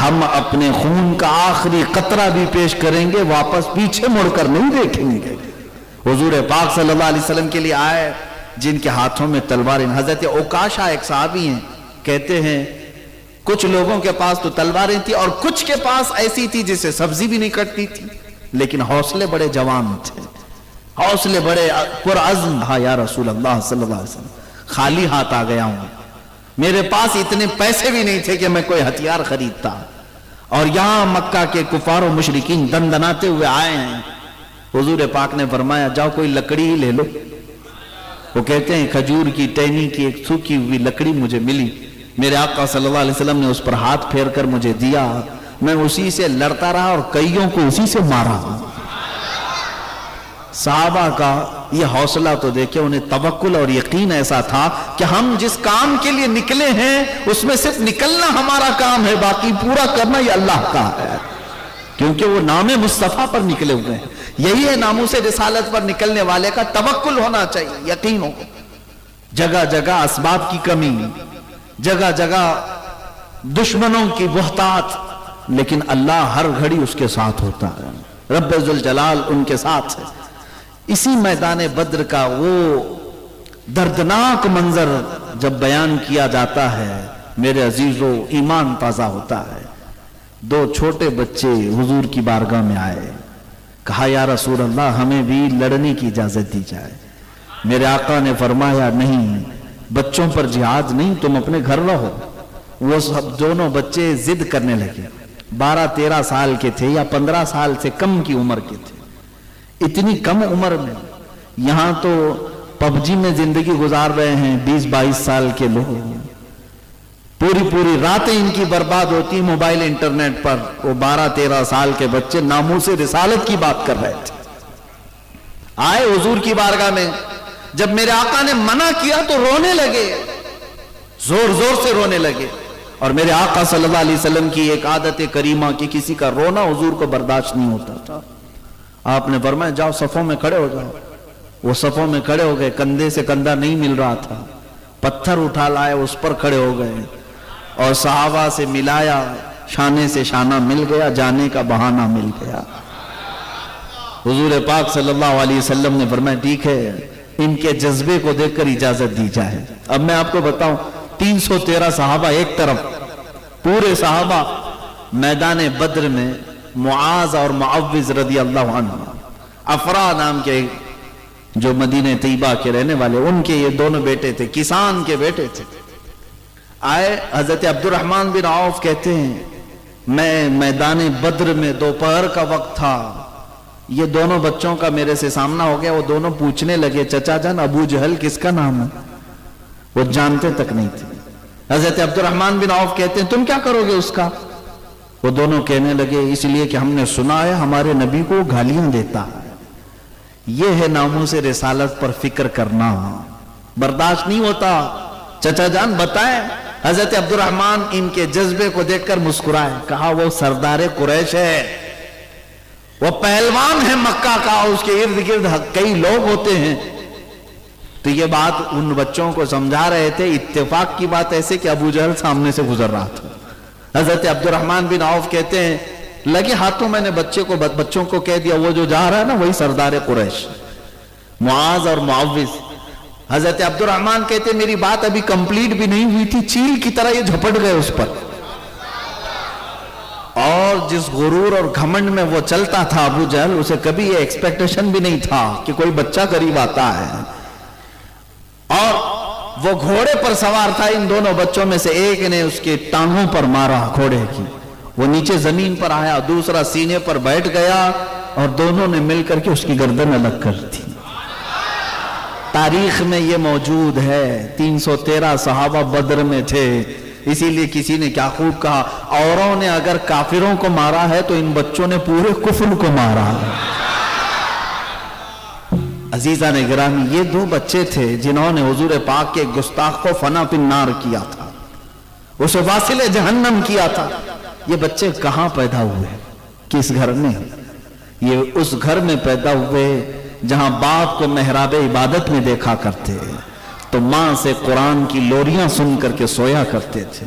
ہم اپنے خون کا آخری قطرہ بھی پیش کریں گے، واپس پیچھے مڑ کر نہیں دیکھیں گے۔ حضور پاک صلی اللہ علیہ وسلم کے لیے آئے جن کے ہاتھوں میں تلواریں، حضرت اوکاشا ایک صحابی ہیں، کہتے ہیں کچھ لوگوں کے پاس تو تلواریں تھی اور کچھ کے پاس ایسی تھی جس سے سبزی بھی نہیں کٹتی تھی، لیکن حوصلے بڑے جوان تھے، حوصلے بڑے پرعزم تھا۔ یا رسول اللہ صلی اللہ علیہ وسلم، خالی ہاتھ آ گیا ہوں، میرے پاس اتنے پیسے بھی نہیں تھے کہ میں کوئی ہتھیار خریدتا، اور یہاں مکہ کے کفار و مشرکین دندناتے ہوئے آئے ہیں۔ حضور پاک نے فرمایا جاؤ کوئی لکڑی ہی لے لو۔ وہ کہتے ہیں کھجور کی ٹہنی کی ایک سوکھی ہوئی لکڑی مجھے ملی، میرے آقا صلی اللہ علیہ وسلم نے اس پر ہاتھ پھیر کر مجھے دیا، میں اسی سے لڑتا رہا اور کئیوں کو اسی سے مارا۔ صحابہ کا یہ حوصلہ تو دیکھیں، انہیں توکل اور یقین ایسا تھا کہ ہم جس کام کے لیے نکلے ہیں اس میں صرف نکلنا ہمارا کام ہے، باقی پورا کرنا یہ اللہ کا ہے، کیونکہ وہ نام مصطفیٰ پر نکلے ہوئے ہیں۔ یہی ہے ناموس رسالت پر نکلنے والے کا توکل ہونا چاہیے، یقین ہو۔ جگہ جگہ اسباب کی کمی، جگہ جگہ دشمنوں کی بہتات، لیکن اللہ ہر گھڑی اس کے ساتھ ہوتا ہے، رب ذوالجلال ان کے ساتھ ہے۔ اسی میدان بدر کا وہ دردناک منظر جب بیان کیا جاتا ہے میرے عزیزو، ایمان تازہ ہوتا ہے۔ دو چھوٹے بچے حضور کی بارگاہ میں آئے، کہا یا رسول اللہ ہمیں بھی لڑنے کی اجازت دی جائے۔ میرے آقا نے فرمایا نہیں، بچوں پر جہاد نہیں، تم اپنے گھر رہو۔ وہ سب دونوں بچے ضد کرنے لگے، 12-13 سال کے تھے یا 15 سال سے کم کی عمر کے تھے۔ اتنی کم عمر میں یہاں تو پب جی میں زندگی گزار رہے ہیں 20-22 سال کے لوگ، پوری راتیں ان کی برباد ہوتی موبائل انٹرنیٹ پر۔ وہ 12-13 سال کے بچے ناموس رسالت کی بات کر رہے تھے۔ آئے حضور کی بارگاہ میں، جب میرے آقا نے منع کیا تو رونے لگے، زور زور سے رونے لگے۔ اور میرے آقا صلی اللہ علیہ وسلم کی ایک عادت کریمہ کہ کسی کا رونا حضور کو برداشت نہیں ہوتا تھا۔ آپ نے فرمایا جاؤ صفوں میں کھڑے ہو جاؤ۔ وہ صفوں میں کھڑے ہو گئے، کندھے سے کندھا نہیں مل رہا تھا، پتھر اٹھا لائے اس پر کھڑے ہو گئے اور صحابہ سے ملایا، شانے سے شانہ مل گیا، جانے کا بہانہ مل گیا۔ حضور پاک صلی اللہ علیہ وسلم نے فرمایا ٹھیک ہے، ان کے جذبے کو دیکھ کر اجازت دی جائے۔ اب میں آپ کو بتاؤں، 313 صحابہ ایک طرف، پورے صحابہ میدان بدر میں، معاذ اور معوذ رضی اللہ عنہ، افرا نام کے جو مدینہ طیبہ کے رہنے والے، ان کے یہ دونوں بیٹے تھے، کسان کے بیٹے تھے۔ آئے حضرت عبد الرحمن بن عوف کہتے ہیں میں میدان بدر میں دوپہر کا وقت تھا، یہ دونوں بچوں کا میرے سے سامنا ہو گیا۔ وہ دونوں پوچھنے لگے چچا جان ابو جہل کس کا نام ہے؟ وہ جانتے تک نہیں تھے۔ حضرت عبد الرحمن بن عوف کہتے ہیں تم کیا کرو گے اس کا؟ وہ دونوں کہنے لگے اس لیے کہ ہم نے سنا ہے ہمارے نبی کو گالیاں دیتا ہے۔ یہ ہے ناموس رسالت پر فکر کرنا، برداشت نہیں ہوتا۔ چچا جان بتائیں۔ حضرت عبد الرحمن ان کے جذبے کو دیکھ کر مسکرائے، کہا وہ سردار قریش ہے، وہ پہلوان ہے مکہ کا، اس کے ارد گرد کئی لوگ ہوتے ہیں۔ تو یہ بات ان بچوں کو سمجھا رہے تھے۔ اتفاق کی بات ایسے کہ ابو جہل سامنے سے گزر رہا تھا۔ حضرت عبد الرحمن بن عوف کہتے ہیں لگے ہاتھوں میں نے بچوں کو کہہ دیا وہ جو جا رہا ہے نا وہی سردار قریش، معاذ اور معوذ۔ حضرت عبد الرحمن کہتے ہیں میری بات ابھی کمپلیٹ بھی نہیں ہوئی تھی، چیل کی طرح یہ جھپٹ گئے اس پر۔ اور جس غرور اور گھمنڈ میں وہ چلتا تھا ابو جہل، اسے کبھی یہ ایکسپیکٹیشن بھی نہیں تھا کہ کوئی بچہ قریب آتا ہے۔ اور وہ گھوڑے پر سوار تھا، ان دونوں بچوں میں سے ایک نے اس کے ٹانگوں پر مارا گھوڑے کی، وہ نیچے زمین پر آیا، دوسرا سینے پر بیٹھ گیا اور دونوں نے مل کر کے اس کی گردن الگ کر دی۔ تاریخ میں یہ موجود ہے۔ 313 صحابہ بدر میں تھے، اسی لیے کسی نے کیا خوب کہا، اوروں نے اگر کافروں کو مارا ہے تو ان بچوں نے پورے کفر کو مارا ہے۔ عزیزان گرامی، یہ دو بچے تھے جنہوں نے حضور پاک کے گستاخ کو فنا فی النار کیا تھا، اسے واصل جہنم کیا تھا۔ یہ بچے کہاں پیدا ہوئے؟ کس گھر میں؟ یہ اس گھر میں پیدا ہوئے جہاں باپ کو محراب عبادت میں دیکھا کرتے تو ماں سے قرآن کی لوریاں سن کر کے سویا کرتے تھے۔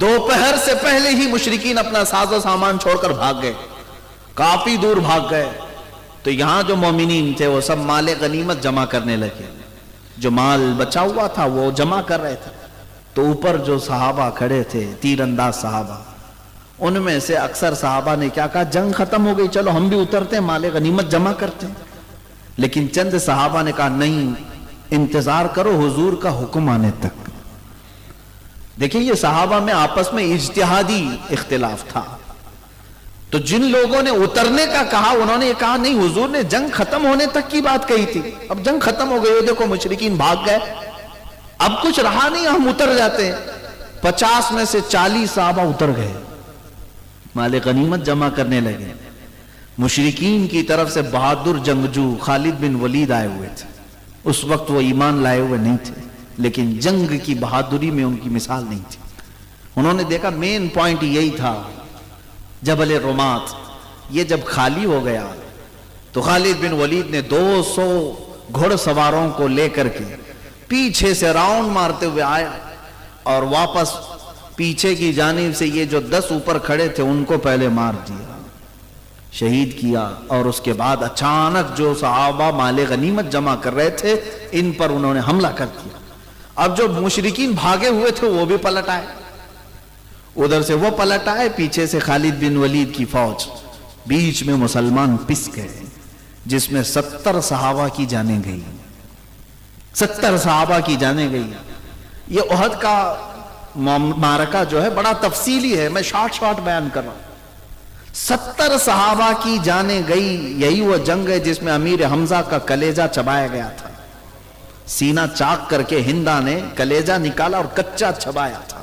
دوپہر سے پہلے ہی مشرکین اپنا ساز و سامان چھوڑ کر بھاگ گئے، کافی دور بھاگ گئے۔ تو یہاں جو مومنین تھے وہ سب مال غنیمت جمع کرنے لگے، جو مال بچا ہوا تھا وہ جمع کر رہے تھے۔ تو اوپر جو صحابہ کھڑے تھے، تیر انداز صحابہ، ان میں سے اکثر صحابہ نے کیا کہا، جنگ ختم ہو گئی، چلو ہم بھی اترتے ہیں، مال غنیمت جمع کرتے ہیں۔ لیکن چند صحابہ نے کہا نہیں، انتظار کرو حضور کا حکم آنے تک۔ دیکھیں یہ صحابہ میں آپس میں اجتہادی اختلاف تھا۔ تو جن لوگوں نے اترنے کا کہا انہوں نے یہ کہا نہیں، حضور نے جنگ ختم ہونے تک کی بات کہی تھی، اب جنگ ختم ہو گئی، دیکھو مشرکین بھاگ گئے، اب کچھ رہا نہیں، ہم اتر جاتے ہیں۔ 50 میں سے 40 صحابہ اتر گئے، مال غنیمت جمع کرنے لگے۔ مشرکین کی طرف سے بہادر جنگجو خالد بن ولید آئے ہوئے تھے۔ اس وقت وہ ایمان لائے ہوئے نہیں تھے، لیکن جنگ کی بہادری میں ان کی مثال نہیں تھی۔ انہوں نے دیکھا مین پوائنٹ یہی تھا، جبل رمات یہ جب خالی ہو گیا تو خالد بن ولید نے 200 گھڑ سواروں کو لے کر کے پیچھے سے راؤنڈ مارتے ہوئے آیا اور واپس پیچھے کی جانب سے یہ جو 10 اوپر کھڑے تھے ان کو پہلے مار دیا، شہید کیا۔ اور اس کے بعد اچانک جو صحابہ مال غنیمت جمع کر رہے تھے ان پر انہوں نے حملہ کر دیا۔ اب جو مشرکین بھاگے ہوئے تھے وہ بھی پلٹ آئے، ادھر سے وہ پلٹ آئے، پیچھے سے خالد بن ولید کی فوج، بیچ میں مسلمان پس گئے، جس میں 70 صحابہ کی جانیں گئی، 70 صحابہ کی جانیں گئی۔ یہ احد کا معرکہ جو ہے بڑا تفصیلی ہے، میں شارٹ بیان کر رہا ہوں۔ 70 صحابہ کی جانیں گئی، یہی وہ جنگ ہے جس میں امیر حمزہ کا کلیجہ چبایا گیا تھا، سینہ چاک کر کے ہندا نے کلیجہ نکالا اور کچا چبایا تھا۔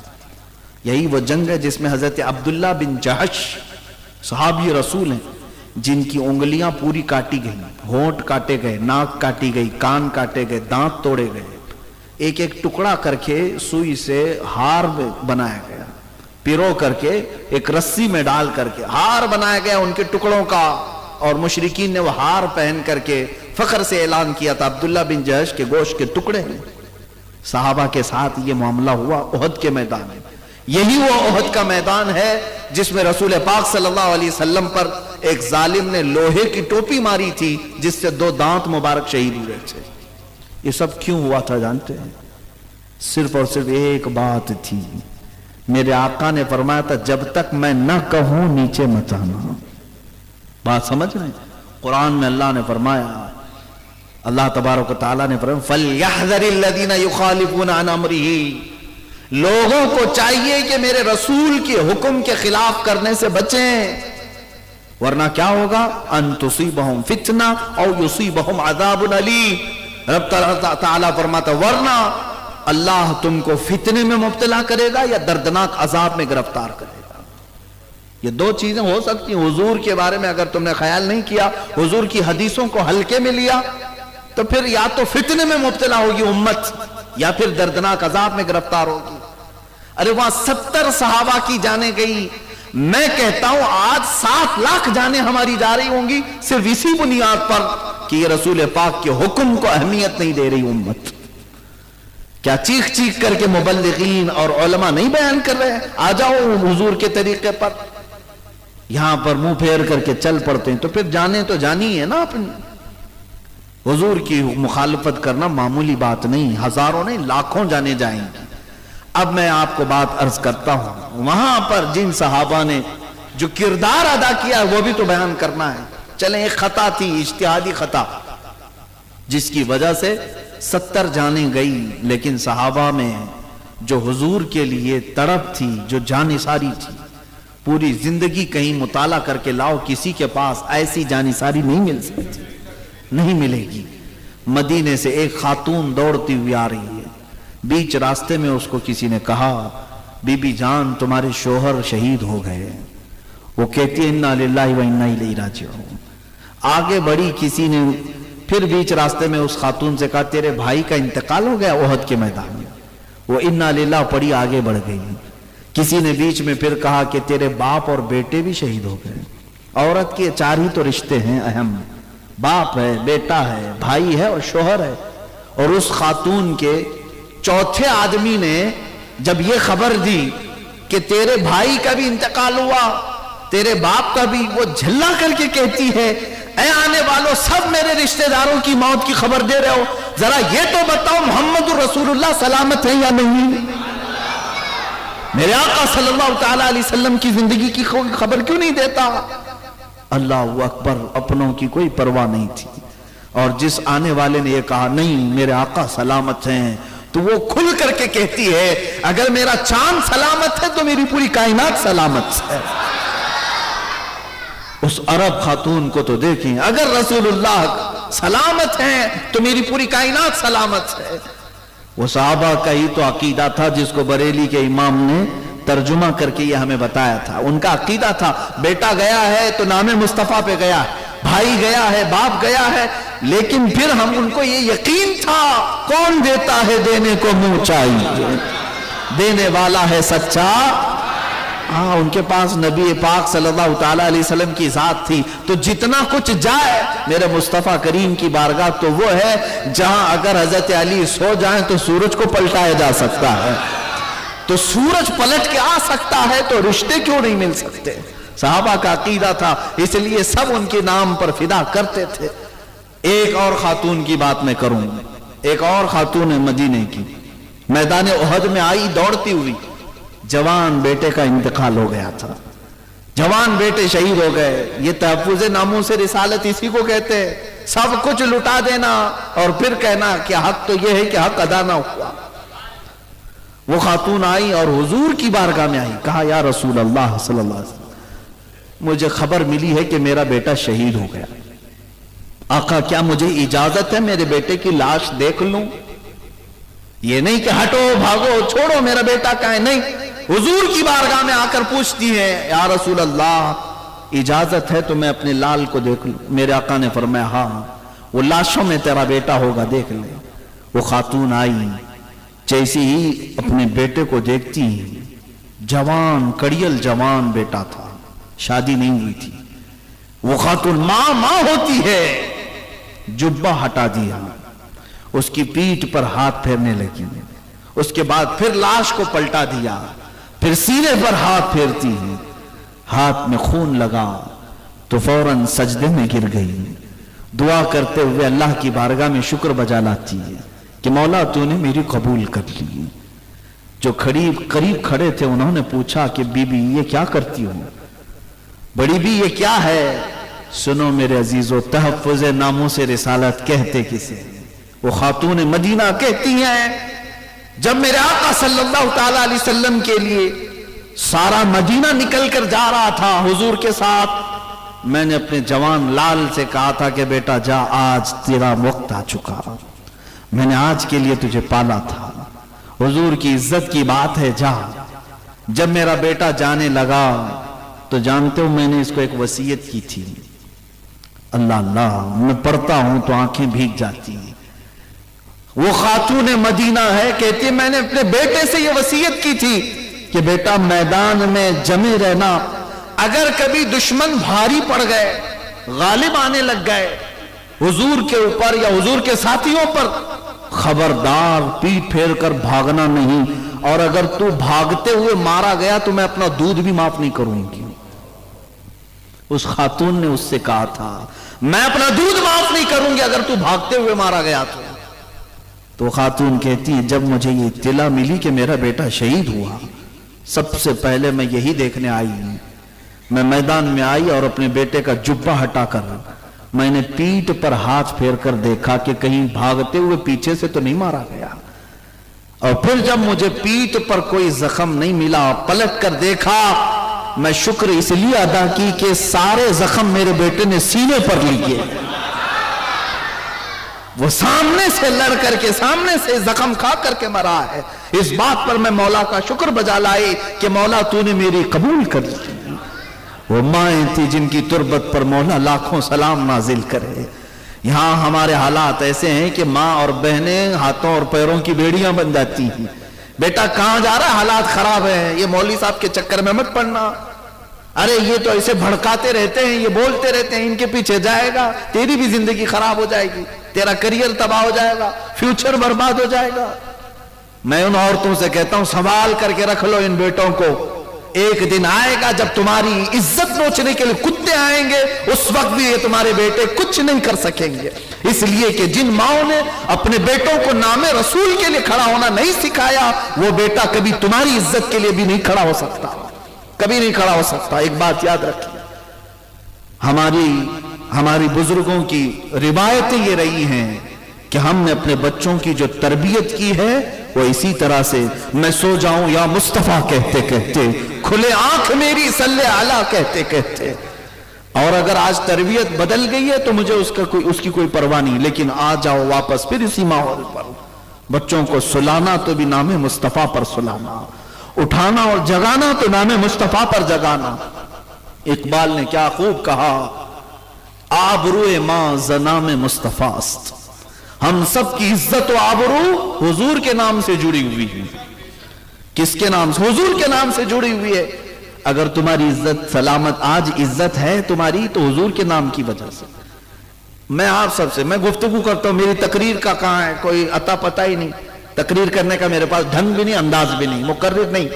یہی وہ جنگ ہے جس میں حضرت عبداللہ بن جہش صحابی رسول ہیں، جن کی انگلیاں پوری کاٹی گئی، ہونٹ کاٹے گئے، ناک کاٹی گئی، کان کاٹے گئے، دانت توڑے گئے، ایک ایک ٹکڑا کر کے سوئی سے ہار بنایا گیا، پیرو کر کے ایک رسی میں ڈال کر کے ہار بنایا گیا ان کے ٹکڑوں کا، اور مشرکین نے وہ ہار پہن کر کے فخر سے اعلان کیا تھا عبداللہ بن جہش کے گوشت کے ٹکڑے ہیں۔ صحابہ کے ساتھ یہ معاملہ ہوا احد کے میدان میں۔ یہی وہ احد کا میدان ہے جس میں رسول پاک صلی اللہ علیہ وسلم پر ایک ظالم نے لوہے کی ٹوپی ماری تھی جس سے 2 دانت مبارک شہید ہوئے تھے۔ یہ سب کیوں ہوا تھا جانتے ہیں؟ صرف اور صرف ایک بات تھی، میرے آقا نے فرمایا تھا جب تک میں نہ کہوں نیچے مت آنا۔ بات سمجھ رہے ہیں؟ قرآن میں اللہ نے فرمایا، اللہ تبارک و تعالیٰ نے فرمایا فَلْيَحْذَرِ الَّذِينَ يُخَالِفُونَ عَنْ أَمْرِهِ، لوگوں کو چاہیے کہ میرے رسول کے حکم کے خلاف کرنے سے بچیں، ورنہ کیا ہوگا؟ ان تصیبہم فتنہ او یصیبہم عذاب علیم۔ رب تعالیٰ فرماتا ورنہ اللہ تم کو فتنے میں مبتلا کرے گا یا دردناک عذاب میں گرفتار کرے گا۔ یہ 2 چیزیں ہو سکتی ہیں۔ حضور کے بارے میں اگر تم نے خیال نہیں کیا، حضور کی حدیثوں کو ہلکے میں لیا، تو پھر یا تو فتنے میں مبتلا ہوگی امت یا پھر دردناک عذاب میں گرفتار ہوگی۔ ارے وہاں 70 صحابہ کی جانیں گئی، میں کہتا ہوں آج 7 لاکھ جانیں ہماری جا رہی ہوں گی صرف اسی بنیاد پر کہ یہ رسول پاک کے حکم کو اہمیت نہیں دے رہی امت۔ کیا چیخ چیخ کر کے مبلغین اور علماء نہیں بیان کر رہے ہیں آ جاؤ حضور کے طریقے پر؟ یہاں پر منہ پھیر کر کے چل پڑتے ہیں، تو پھر جانے تو جانی ہے نا اپنی۔ حضور کی مخالفت کرنا معمولی بات نہیں، ہزاروں نہیں لاکھوں جانے جائیں گی۔ اب میں آپ کو بات عرض کرتا ہوں، وہاں پر جن صحابہ نے جو کردار ادا کیا وہ بھی تو بیان کرنا ہے۔ چلیں ایک خطا تھی، اجتہادی خطا، جس کی وجہ سے 70 جانیں گئی، لیکن صحابہ میں جو حضور کے لیے تڑپ تھی، جو جانثاری تھی، پوری زندگی کہیں مطالعہ کر کے لاؤ، کسی کے پاس ایسی جانثاری نہیں مل سکتی، نہیں ملے گی۔ مدینے سے ایک خاتون دوڑتی ہوئی آ رہی ہے، بیچ راستے میں اس کو کسی نے کہا بی بی جان تمہارے شوہر شہید ہو گئے۔ وہ کہتی ہے انا للہ و انا الیہ راجعون۔ آگے بڑھی، کسی نے پھر بیچ راستے میں اس خاتون سے کہا تیرے بھائی کا انتقال ہو گیا احد کے میدان میں۔ وہ انا للہ پڑھی، آگے بڑھ گئی۔ کسی نے بیچ میں پھر کہا کہ تیرے باپ اور بیٹے بھی شہید ہو گئے۔ عورت کے 4 ہی تو رشتے ہیں اہم، باپ ہے، بیٹا ہے، بھائی ہے اور شوہر ہے۔ اور اس خاتون کے 4تھے آدمی نے جب یہ خبر دی کہ تیرے بھائی کا بھی انتقال ہوا، تیرے باپ کا بھی، وہ جھلا کر کے کہتی ہے اے آنے والوں سب میرے رشتہ داروں کی موت کی خبر دے رہے ہو، ذرا یہ تو بتاؤ محمد رسول اللہ سلامت ہیں یا نہیں؟ میرے آقا صلی اللہ تعالیٰ علیہ وسلم کی زندگی کی خبر کیوں نہیں دیتا؟ اللہ اکبر، اپنوں کی کوئی پرواہ نہیں تھی۔ اور جس آنے والے نے یہ کہا نہیں میرے آقا سلامت ہیں، تو وہ کھل کر کے کہتی ہے اگر میرا چاند سلامت ہے تو میری پوری کائنات سلامت ہے۔ اس عرب خاتون کو تو دیکھیں، اگر رسول اللہ سلامت ہیں تو میری پوری کائنات سلامت ہے۔ وہ صحابہ کا ہی تو عقیدہ تھا جس کو بریلی کے امام نے ترجمہ کر کے یہ ہمیں بتایا تھا۔ ان کا عقیدہ تھا بیٹا گیا ہے تو نام مصطفیٰ پہ گیا ہے، بھائی گیا ہے، باپ گیا ہے، لیکن پھر ہم ان کو یہ یقین تھا کون دیتا ہے دینے کو منہ چاہیے، دینے والا ہے سچا۔ ہاں، ان کے پاس نبی پاک صلی اللہ تعالیٰ علیہ وسلم کی ذات تھی، تو جتنا کچھ جائے میرے مصطفیٰ کریم کی بارگاہ تو وہ ہے جہاں اگر حضرت علی سو جائیں تو سورج کو پلٹایا جا سکتا ہے، تو سورج پلٹ کے آ سکتا ہے، تو رشتے کیوں نہیں مل سکتے؟ صحابہ کا عقیدہ تھا، اس لیے سب ان کے نام پر فدا کرتے تھے۔ ایک اور خاتون کی بات میں کروں، ایک اور خاتون مدینے کی، میدان احد میں آئی دوڑتی ہوئی، جوان بیٹے کا انتقال ہو گیا تھا، جوان بیٹے شہید ہو گئے۔ یہ تحفظ ناموس رسالت اسی کو کہتے ہیں، سب کچھ لٹا دینا اور پھر کہنا کہ حق تو یہ ہے کہ حق ادا نہ ہوا۔ وہ خاتون آئی اور حضور کی بارگاہ میں آئی، کہا یا رسول اللہ صلی اللہ علیہ وسلم مجھے خبر ملی ہے کہ میرا بیٹا شہید ہو گیا، آقا کیا مجھے اجازت ہے میرے بیٹے کی لاش دیکھ لوں؟ یہ نہیں کہ ہٹو بھاگو چھوڑو میرا بیٹا کہاں ہے، نہیں، حضور کی بارگاہ میں آ کر پوچھتی ہے یا رسول اللہ اجازت ہے تو میں اپنے لال کو دیکھ لوں؟ میرے آقا نے فرمایا ہاں، وہ لاشوں میں تیرا بیٹا ہوگا دیکھ لے۔ وہ خاتون آئی، جیسی ہی اپنے بیٹے کو دیکھتی، جوان کڑیل جوان بیٹا تھا، شادی نہیں ہوئی تھی۔ وہ خاتون ماں ہوتی ہے، جبہ ہٹا دیا، اس کی پیٹھ پر ہاتھ پھیرنے لگی، اس کے بعد پھر لاش کو پلٹا دیا، پھر سینے پر ہاتھ پھیرتی ہے، ہاتھ میں خون لگا تو فوراً سجدے میں گر گئی، دعا کرتے ہوئے اللہ کی بارگاہ میں شکر بجا لاتی ہے کہ مولا تو نے میری قبول کر لی۔ جو قریب کھڑے تھے انہوں نے پوچھا کہ بی بی یہ کیا کرتی ہو؟ بڑی بی یہ کیا ہے؟ سنو میرے عزیزو، تحفظ ناموس رسالت کہتے کسے؟ وہ خاتون مدینہ کہتی ہیں جب میرے آقا صلی اللہ تعالیٰ علیہ وسلم کے لیے سارا مدینہ نکل کر جا رہا تھا حضور کے ساتھ، میں نے اپنے جوان لال سے کہا تھا کہ بیٹا جا، آج تیرا وقت آ چکا، میں نے آج کے لیے تجھے پالا تھا، حضور کی عزت کی بات ہے، جا۔ جب میرا بیٹا جانے لگا تو جانتے ہو میں نے اس کو ایک وصیت کی تھی، اللہ اللہ میں پڑھتا ہوں تو آنکھیں بھیگ جاتی ہیں۔ وہ خاتون مدینہ ہے، کہتی میں نے اپنے بیٹے سے یہ وصیت کی تھی کہ بیٹا میدان میں جمے رہنا، اگر کبھی دشمن بھاری پڑ گئے، غالب آنے لگ گئے حضور کے اوپر یا حضور کے ساتھیوں پر، خبردار پیٹ پھیر کر بھاگنا نہیں، اور اگر تو بھاگتے ہوئے مارا گیا تو میں اپنا دودھ بھی معاف نہیں کروں گی۔ اس خاتون نے اس سے کہا تھا میں اپنا دودھ معاف نہیں کروں گی اگر تو بھاگتے ہوئے مارا گیا تو خاتون کہتی ہے جب مجھے یہ اطلاع ملی کہ میرا بیٹا شہید ہوا، سب سے پہلے میں یہی دیکھنے آئی ہوں، میں میدان میں آئی اور اپنے بیٹے کا جبہ ہٹا کر میں نے پیٹھ پر ہاتھ پھیر کر دیکھا کہ کہیں بھاگتے ہوئے پیچھے سے تو نہیں مارا گیا، اور پھر جب مجھے پیٹھ پر کوئی زخم نہیں ملا، پلٹ کر دیکھا، میں شکر اس لیے ادا کی کہ سارے زخم میرے بیٹے نے سینے پر لیے، وہ سامنے سے لڑ کر کے سامنے سے زخم کھا کر کے مرا ہے۔ اس بات پر میں مولا کا شکر بجا لائی کہ مولا تو نے میری قبول کر لی۔ وہ مائیں تھی جن کی تربت پر مولا لاکھوں سلام نازل کرے۔ یہاں ہمارے حالات ایسے ہیں کہ ماں اور بہنیں ہاتھوں اور پیروں کی بیڑیاں بن جاتی ہیں، بیٹا کہاں جا رہا ہے، حالات خراب ہیں، یہ مولوی صاحب کے چکر میں مت پڑنا، ارے یہ تو ایسے بھڑکاتے رہتے ہیں، یہ بولتے رہتے ہیں، ان کے پیچھے جائے گا، تیری بھی زندگی خراب ہو جائے گی، تیرا کریئر تباہ ہو جائے گا، فیوچر برباد ہو جائے گا۔ میں ان عورتوں سے کہتا ہوں سنبھال کر کے رکھ لو ان بیٹوں کو، ایک دن آئے گا جب تمہاری عزت نوچنے کے لیے کتے آئیں گے، اس وقت بھی یہ تمہارے بیٹے کچھ نہیں کر سکیں گے، اس لیے کہ جن ماؤں نے اپنے بیٹوں کو نام رسول کے لیے کھڑا ہونا نہیں سکھایا، وہ بیٹا کبھی تمہاری عزت کے لیے بھی نہیں کھڑا ہو سکتا، کبھی نہیں کھڑا ہو سکتا۔ ایک بات یاد رکھیے، ہماری بزرگوں کی روایتیں یہ رہی ہیں کہ ہم نے اپنے بچوں کی جو تربیت کی ہے وہ اسی طرح سے، میں سو جاؤں یا مصطفیٰ کہتے کہتے، کھلے آنکھ میری صلی اعلیٰ کہتے کہتے، اور اگر آج تربیت بدل گئی ہے تو مجھے اس کی کوئی پرواہ نہیں، لیکن آ جاؤ واپس پھر اسی ماحول پر۔ بچوں کو سلانا تو بھی نام مصطفیٰ پر سلانا، اٹھانا اور جگانا تو نام مصطفیٰ پر جگانا۔ اقبال نے کیا خوب کہا، آبروئے ماں ز نام مصطفیٰ است، ہم سب کی عزت و آبرو حضور کے نام سے جڑی ہوئی ہے۔ کس کے نام سے؟ حضور کے نام سے جڑی ہوئی ہے۔ اگر تمہاری عزت سلامت آج عزت ہے تمہاری تو حضور کے نام کی وجہ سے۔ میں آپ سب سے میں گفتگو کرتا ہوں، میری تقریر کا کہاں ہے کوئی عطا پتہ ہی نہیں، تقریر کرنے کا میرے پاس ڈھنگ بھی نہیں، انداز بھی نہیں، مقرر نہیں،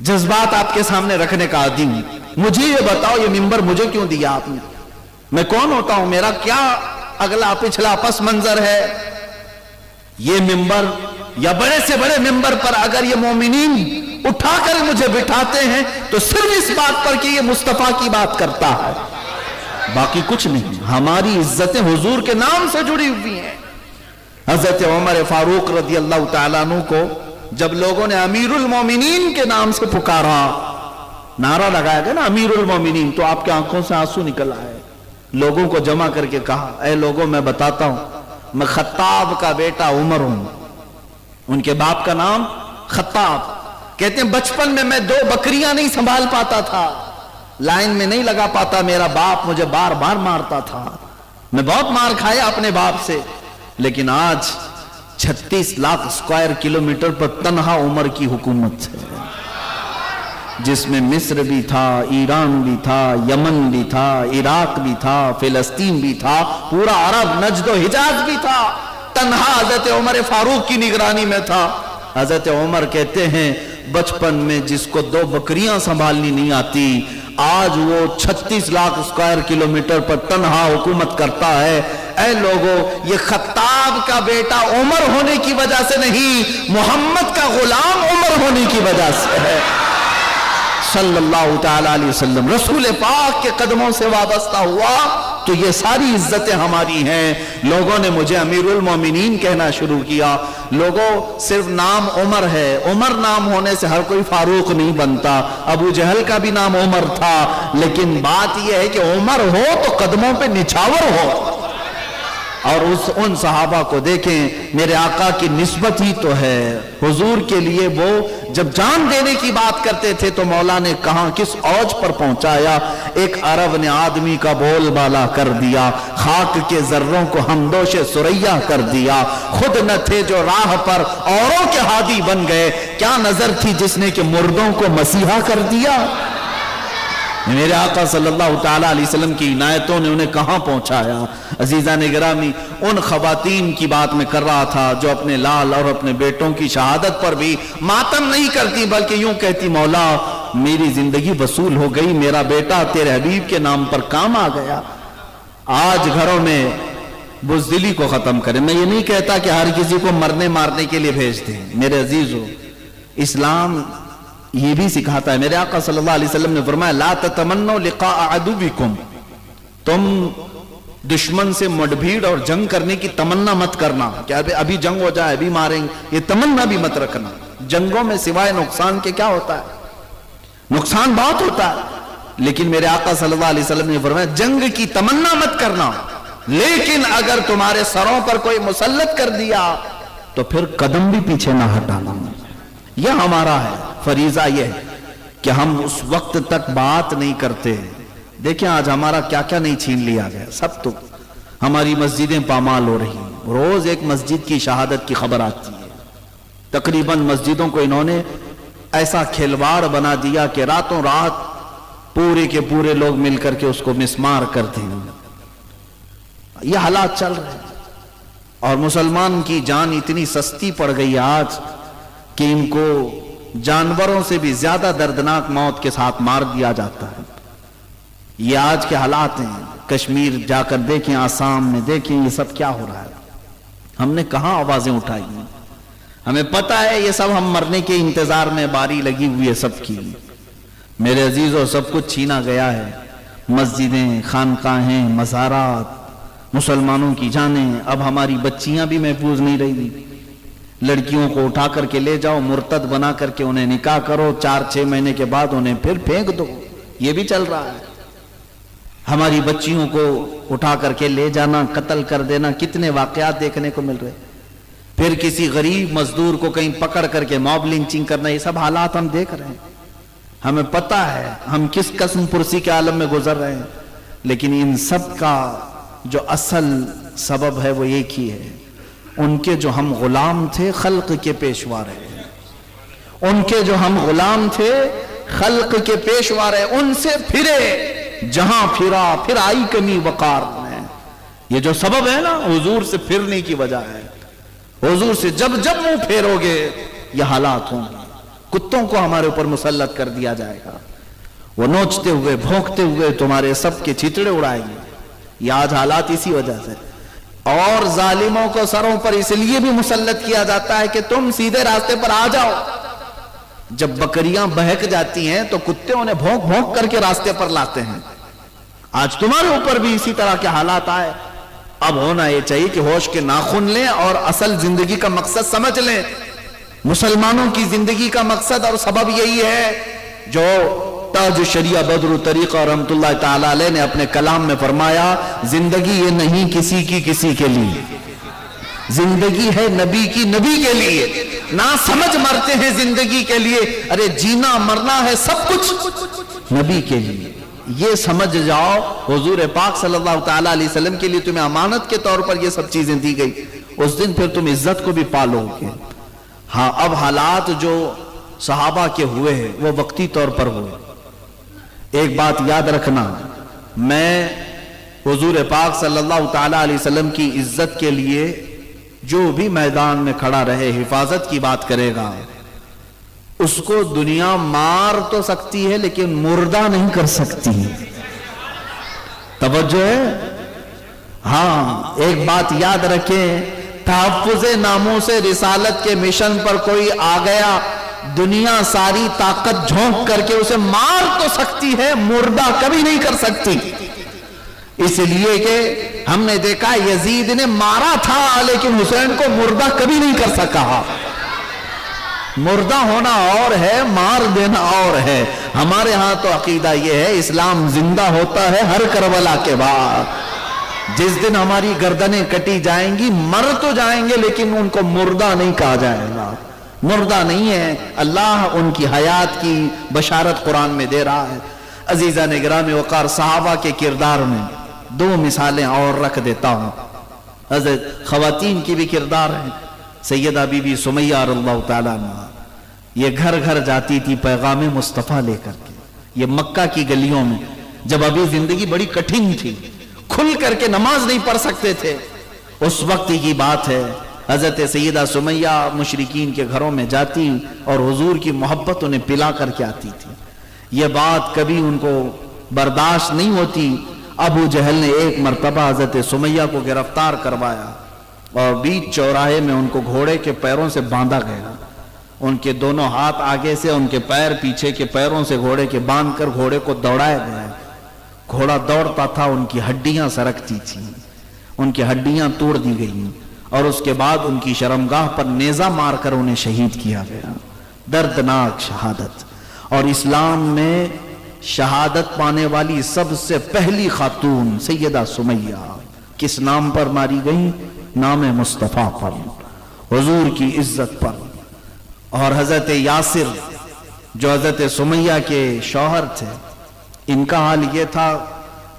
جذبات آپ کے سامنے رکھنے کا عادی ہوں۔ مجھے یہ بتاؤ یہ ممبر مجھے کیوں دیا آپ نے؟ میں کون ہوتا ہوں؟ میرا کیا اگلا پچھلا پس منظر ہے؟ یہ ممبر یا بڑے سے بڑے ممبر پر اگر یہ مومنین اٹھا کر مجھے بٹھاتے ہیں تو صرف اس بات پر کہ یہ مصطفیٰ کی بات کرتا ہے، باقی کچھ نہیں۔ ہماری عزتیں حضور کے نام سے جڑی ہوئی ہیں۔ حضرت عمر فاروق رضی اللہ تعالیٰ عنہ کو جب لوگوں نے امیر المومنین کے نام سے پکارا، نعرہ لگایا گیا نا امیر المومنین، تو آپ کے آنکھوں سے آنسو نکل آئے۔ لوگوں کو جمع کر کے کہا، اے لوگوں میں بتاتا ہوں، میں خطاب کا بیٹا عمر ہوں۔ ان کے باپ کا نام خطاب۔ کہتے ہیں بچپن میں 2 بکریاں نہیں سنبھال پاتا تھا، لائن میں نہیں لگا پاتا، میرا باپ مجھے بار بار مارتا تھا، میں بہت مار کھایا اپنے باپ سے، لیکن آج 36 لاکھ اسکوائر کلومیٹر پر تنہا عمر کی حکومت ہے، جس میں مصر بھی تھا، ایران بھی تھا، یمن بھی تھا، عراق بھی تھا، فلسطین بھی تھا، پورا عرب نجد و حجاز بھی تھا، تنہا حضرت عمر فاروق کی نگرانی میں تھا۔ حضرت عمر کہتے ہیں بچپن میں جس کو 2 بکریاں سنبھالنی نہیں آتی، آج وہ 36 لاکھ اسکوائر کلومیٹر پر تنہا حکومت کرتا ہے۔ اے لوگوں، یہ خطاب کا بیٹا عمر ہونے کی وجہ سے نہیں، محمد کا غلام عمر ہونے کی وجہ سے ہے صلی اللہ تعالیٰ علیہ وسلم۔ رسول پاک کے قدموں سے وابستہ ہوا تو یہ ساری عزتیں ہماری ہیں۔ لوگوں نے مجھے امیر المومنین کہنا شروع کیا۔ لوگوں، صرف نام عمر ہے، عمر نام ہونے سے ہر کوئی فاروق نہیں بنتا۔ ابو جہل کا بھی نام عمر تھا، لیکن بات یہ ہے کہ عمر ہو تو قدموں پہ نچھاور ہو۔ اور ان صحابہ کو دیکھیں، میرے آقا کی نسبت ہی تو ہے حضور کے لیے۔ وہ جب جان دینے کی بات کرتے تھے تو مولا نے کہاں کس اوج پر پہنچایا، ایک عرب نے آدمی کا بول بالا کر دیا، خاک کے ذروں کو ہمدوش سریا کر دیا، خود نہ تھے جو راہ پر اوروں کے ہادی بن گئے، کیا نظر تھی جس نے کہ مردوں کو مسیحا کر دیا۔ میرے آقا صلی اللہ تعالیٰ علیہ وسلم کی عنایتوں نے انہیں کہاں پہنچایا۔ عزیزان گرامی، ان خواتین کی بات میں کر رہا تھا جو اپنے لال اور اپنے بیٹوں کی شہادت پر بھی ماتم نہیں کرتی، بلکہ یوں کہتی، مولا میری زندگی وصول ہو گئی، میرا بیٹا تیرے حبیب کے نام پر کام آ گیا۔ آج گھروں میں بزدلی کو ختم کریں۔ میں یہ نہیں کہتا کہ ہر کسی کو مرنے مارنے کے لیے بھیج دیں، میرے عزیزو، اسلام یہ بھی سکھاتا ہے۔ میرے آقا صلی اللہ علیہ وسلم نے فرمایا، لا تتمنوا لقاء عدوکم، تم دشمن سے مڈبھیڑ اور جنگ کرنے کی تمنا مت کرنا کہ ابھی جنگ ہو جائے، ابھی ماریں گے، یہ تمنا بھی مت رکھنا۔ جنگوں میں سوائے نقصان کے کیا ہوتا ہے؟ نقصان بہت ہوتا ہے، لیکن میرے آقا صلی اللہ علیہ وسلم نے فرمایا جنگ کی تمنا مت کرنا، لیکن اگر تمہارے سروں پر کوئی مسلط کر دیا تو پھر قدم بھی پیچھے نہ ہٹانا۔ یہ ہمارا ہے فریضہ، یہ ہے کہ ہم اس وقت تک بات نہیں کرتے۔ دیکھیں آج ہمارا کیا کیا نہیں چھین لیا گیا، سب تو ہماری مسجدیں پامال ہو رہی ہیں۔ روز ایک مسجد کی شہادت کی خبر آتی ہے، تقریباً مسجدوں کو انہوں نے ایسا کھلواڑ بنا دیا کہ راتوں رات پورے کے پورے لوگ مل کر کے اس کو مسمار کرتے ہیں۔ یہ حالات چل رہے ہیں، اور مسلمان کی جان اتنی سستی پڑ گئی آج کہ ان کو جانوروں سے بھی زیادہ دردناک موت کے ساتھ مار دیا جاتا ہے۔ یہ آج کے حالات ہیں، کشمیر جا کر دیکھیں، آسام میں دیکھیں، یہ سب کیا ہو رہا ہے۔ ہم نے کہاں آوازیں اٹھائی ہیں؟ ہمیں پتہ ہے یہ سب ہم مرنے کے انتظار میں باری لگی ہوئی ہے سب کی۔ میرے عزیزوں، سب کچھ چھینا گیا ہے، مسجدیں، خانقاہیں، مزارات، مسلمانوں کی جانیں۔ اب ہماری بچیاں بھی محفوظ نہیں رہی۔ لڑکیوں کو اٹھا کر کے لے جاؤ، مرتد بنا کر کے انہیں نکاح کرو، 4-6 مہینے کے بعد انہیں پھر پھینک دو، یہ بھی چل رہا ہے۔ ہماری بچیوں کو اٹھا کر کے لے جانا، قتل کر دینا، کتنے واقعات دیکھنے کو مل رہے۔ پھر کسی غریب مزدور کو کہیں پکڑ کر کے موب لنچنگ کرنا، یہ سب حالات ہم دیکھ رہے ہیں۔ ہمیں پتہ ہے ہم کس قسم پرسی کے عالم میں گزر رہے ہیں، لیکن ان سب کا جو اصل سبب ہے وہ ایک ہی ہے، ان کے جو ہم غلام تھے خلق کے پیشوا رہے، ان کے جو ہم غلام تھے خلق کے پیشوا رہے، ان سے پھرے، جہاں پھرا پھر آئی کمی وقار میں۔ یہ جو سبب ہے نا حضور سے پھرنے کی وجہ ہے، حضور سے جب منہ پھیرو گے یہ حالات ہوں گے۔ کتوں کو ہمارے اوپر مسلط کر دیا جائے گا، وہ نوچتے ہوئے بھونکتے ہوئے تمہارے سب کے چھتڑے اڑائیں گے۔ یہ آج حالات اسی وجہ سے، اور ظالموں کو سروں پر اس لیے بھی مسلط کیا جاتا ہے کہ تم سیدھے راستے پر آ جاؤ۔ جب بکریاں بہک جاتی ہیں تو کتے انہیں بھونک بھونک کر کے راستے پر لاتے ہیں۔ آج تمہارے اوپر بھی اسی طرح کے حالات آئے۔ اب ہونا یہ چاہیے کہ ہوش کے ناخن لیں اور اصل زندگی کا مقصد سمجھ لیں۔ مسلمانوں کی زندگی کا مقصد اور سبب یہی ہے جو تاج شریعہ بدر طریقہ رحمت اللہ تعالی علیہ نے اپنے کلام میں فرمایا، زندگی یہ نہیں کسی کی کسی کے لیے، زندگی ہے نبی کی نبی کے لیے۔ نہ سمجھ مرتے ہیں زندگی کے لیے، ارے جینا مرنا ہے سب کچھ نبی کے لیے۔ یہ سمجھ جاؤ، حضور پاک صلی اللہ تعالی علیہ وسلم کے لیے تمہیں امانت کے طور پر یہ سب چیزیں دی گئی، اس دن پھر تم عزت کو بھی پالو گے۔ ہاں اب حالات جو صحابہ کے ہوئے ہیں وہ وقتی طور پر ہوئے۔ ایک بات یاد رکھنا، میں حضور پاک صلی اللہ تعالی علیہ وسلم کی عزت کے لیے جو بھی میدان میں کھڑا رہے حفاظت کی بات کرے گا، اس کو دنیا مار تو سکتی ہے لیکن مردہ نہیں کر سکتی۔ توجہ ہے؟ ہاں ایک بات یاد رکھیں، تحفظ ناموس رسالت کے مشن پر کوئی آ گیا، دنیا ساری طاقت جھونک کر کے اسے مار تو سکتی ہے، مردہ کبھی نہیں کر سکتی۔ اس لیے کہ ہم نے دیکھا یزید نے مارا تھا لیکن حسین کو مردہ کبھی نہیں کر سکا۔ مردہ ہونا اور ہے، مار دینا اور ہے۔ ہمارے ہاں تو عقیدہ یہ ہے اسلام زندہ ہوتا ہے ہر کربلا کے بعد۔ جس دن ہماری گردنیں کٹی جائیں گی مر تو جائیں گے لیکن ان کو مردہ نہیں کہا جائے گا، مردہ نہیں ہے۔ اللہ ان کی حیات کی بشارت قرآن میں دے رہا ہے۔ عزیزان گرامی وقار، صحابہ کے کردار میں 2 مثالیں اور رکھ دیتا ہوں۔ حضرت خواتین کی بھی کردار ہے۔ سیدہ بی بی سمیہ رضی اللہ تعالیٰ عنہ، یہ گھر گھر جاتی تھی پیغام مصطفیٰ لے کر کے۔ یہ مکہ کی گلیوں میں جب ابھی زندگی بڑی کٹھن تھی، کھل کر کے نماز نہیں پڑھ سکتے تھے، اس وقت کی بات ہے، حضرت سیدہ سمیہ مشرکین کے گھروں میں جاتی اور حضور کی محبت انہیں پلا کر کے آتی تھی۔ یہ بات کبھی ان کو برداشت نہیں ہوتی۔ ابو جہل نے ایک مرتبہ حضرت سمیہ کو گرفتار کروایا اور بیچ چوراہے میں ان کو گھوڑے کے پیروں سے باندھا گیا۔ ان کے دونوں ہاتھ آگے سے، ان کے پیر پیچھے کے پیروں سے گھوڑے کے باندھ کر گھوڑے کو دوڑایا گیا۔ گھوڑا دوڑتا تھا، ان کی ہڈیاں سرکتی تھیں، ان کی ہڈیاں توڑ دی گئیں اور اس کے بعد ان کی شرمگاہ پر نیزہ مار کر انہیں شہید کیا گیا۔ دردناک شہادت۔ اور اسلام میں شہادت پانے والی سب سے پہلی خاتون سیدہ سمیہ کس نام پر ماری گئی؟ نام مصطفیٰ پر، حضور کی عزت پر۔ اور حضرت یاسر جو حضرت سمیہ کے شوہر تھے، ان کا حال یہ تھا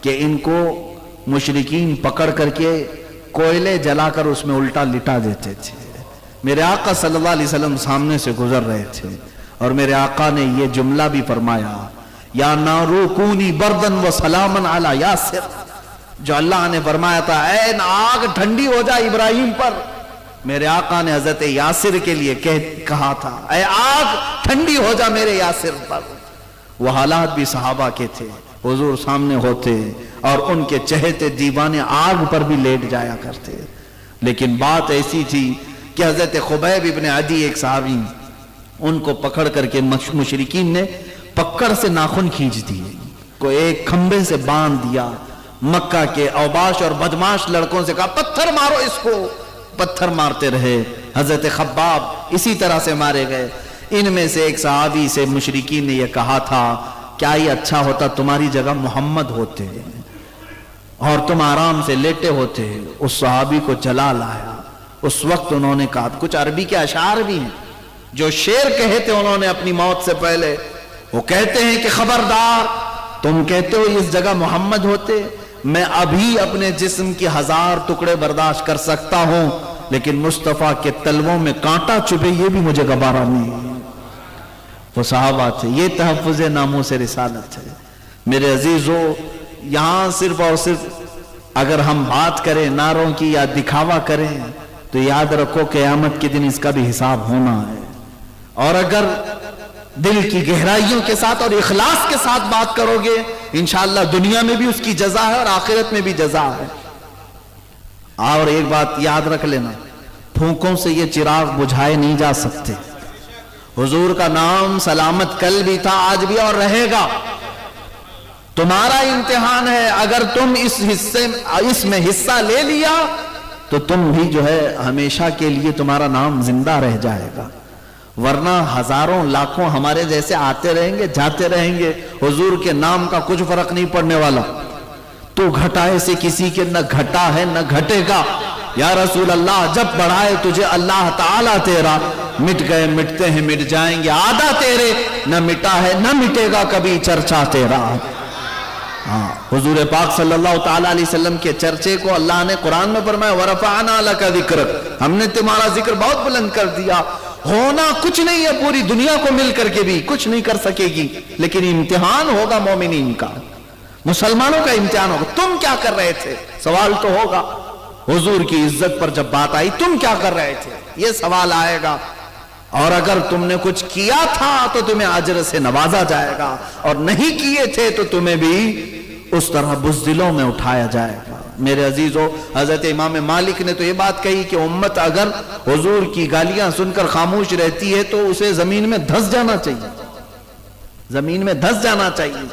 کہ ان کو مشرکین پکڑ کر کے کوئلے جلا کر اس میں الٹا لٹا دیتے تھے۔ میرے آقا صلی اللہ علیہ وسلم سامنے سے گزر رہے تھے اور میرے آقا نے یہ جملہ بھی فرمایا، یا نارو کونی بردن و سلامن علی یاسر، جو اللہ نے فرمایا تھا اے آگ ٹھنڈی ہو جائے ابراہیم پر، میرے آقا نے حضرت یاسر کے لیے کہا تھا اے آگ ٹھنڈی ہو جا میرے یاسر پر. وہ حالات بھی صحابہ کے تھے. حضور سامنے ہوتے اور ان کے چہتے دیوانے آگ پر بھی لیٹ جایا کرتے. لیکن بات ایسی تھی کہ حضرت خبیب ابن عدی ایک صحابی, ان کو پکڑ کر کے مشرکین نے پکڑ سے ناخن کھینچ دیے, کو ایک کھمبے سے باندھ دیا. مکہ کے اوباش اور بدماش لڑکوں سے کہا پتھر مارو اس کو. پتھر مارتے رہے. حضرت خباب اسی طرح سے مارے گئے. ان میں سے ایک صحابی سے مشرکین نے یہ کہا تھا کیا یہ اچھا ہوتا تمہاری جگہ محمد ہوتے اور تم آرام سے لیٹے ہوتے. اس صحابی کو جلا لایا. اس وقت انہوں نے کہا, کچھ عربی کے اشعار بھی ہیں جو شعر کہے تھے انہوں نے اپنی موت سے پہلے. وہ کہتے ہیں کہ خبردار, تم کہتے ہو اس جگہ محمد ہوتے, میں ابھی اپنے جسم کی 1000 ٹکڑے برداشت کر سکتا ہوں, لیکن مصطفیٰ کے تلووں میں کانٹا چبھے یہ بھی مجھے گوارا نہیں. وہ صحابہ تھے. یہ تحفظ ناموس رسالت ہے. میرے عزیزو, یہاں صرف اور صرف اگر ہم بات کریں نعروں کی یا دکھاوا کریں تو یاد رکھو قیامت کے دن اس کا بھی حساب ہونا ہے. اور اگر دل کی گہرائیوں کے ساتھ اور اخلاص کے ساتھ بات کرو گے انشاءاللہ دنیا میں بھی اس کی جزا ہے اور آخرت میں بھی جزا ہے. اور ایک بات یاد رکھ لینا, پھونکوں سے یہ چراغ بجھائے نہیں جا سکتے. حضور کا نام سلامت کل بھی تھا, آج بھی اور رہے گا. تمہارا امتحان ہے, اگر تم اس میں حصہ لے لیا تو تم بھی جو ہے ہمیشہ کے لیے تمہارا نام زندہ رہ جائے گا. ورنہ ہزاروں لاکھوں ہمارے جیسے آتے رہیں گے جاتے رہیں گے, حضور کے نام کا کچھ فرق نہیں پڑنے والا. تو گھٹائے سے کسی کے نہ گھٹا ہے نہ گھٹے گا. یا رسول اللہ, جب بڑھائے تجھے اللہ تعالیٰ تیرا, مٹ گئے مٹتے ہیں مٹ جائیں گے آدھا تیرے, نہ مٹا ہے نہ مٹے گا کبھی چرچا تیرا. ہاں, حضور پاک صلی اللہ تعالیٰ علیہ وسلم کے چرچے کو اللہ نے قرآن میں فرمایا وَرَفَعْنَا لَكَ ذِكْرَكَ, ہم نے تمہارا ذکر بہت بلند کر دیا. ہونا کچھ نہیں ہے, پوری دنیا کو مل کر کے بھی کچھ نہیں کر سکے گی, لیکن امتحان ہوگا مومنین کا, مسلمانوں کا امتحان ہوگا. تم کیا کر رہے تھے سوال تو ہوگا. حضور کی عزت پر جب بات آئی تم کیا کر رہے تھے یہ سوال آئے گا. اور اگر تم نے کچھ کیا تھا تو تمہیں اجر سے نوازا جائے گا, اور نہیں کیے تھے تو تمہیں بھی اس طرح بزدلوں میں اٹھایا جائے گا. میرے عزیزو, حضرت امام مالک نے تو یہ بات کہی کہ امت اگر حضور کی گالیاں سن کر خاموش رہتی ہے تو اسے زمین میں دھس جانا چاہیے, زمین میں دھس جانا چاہیے.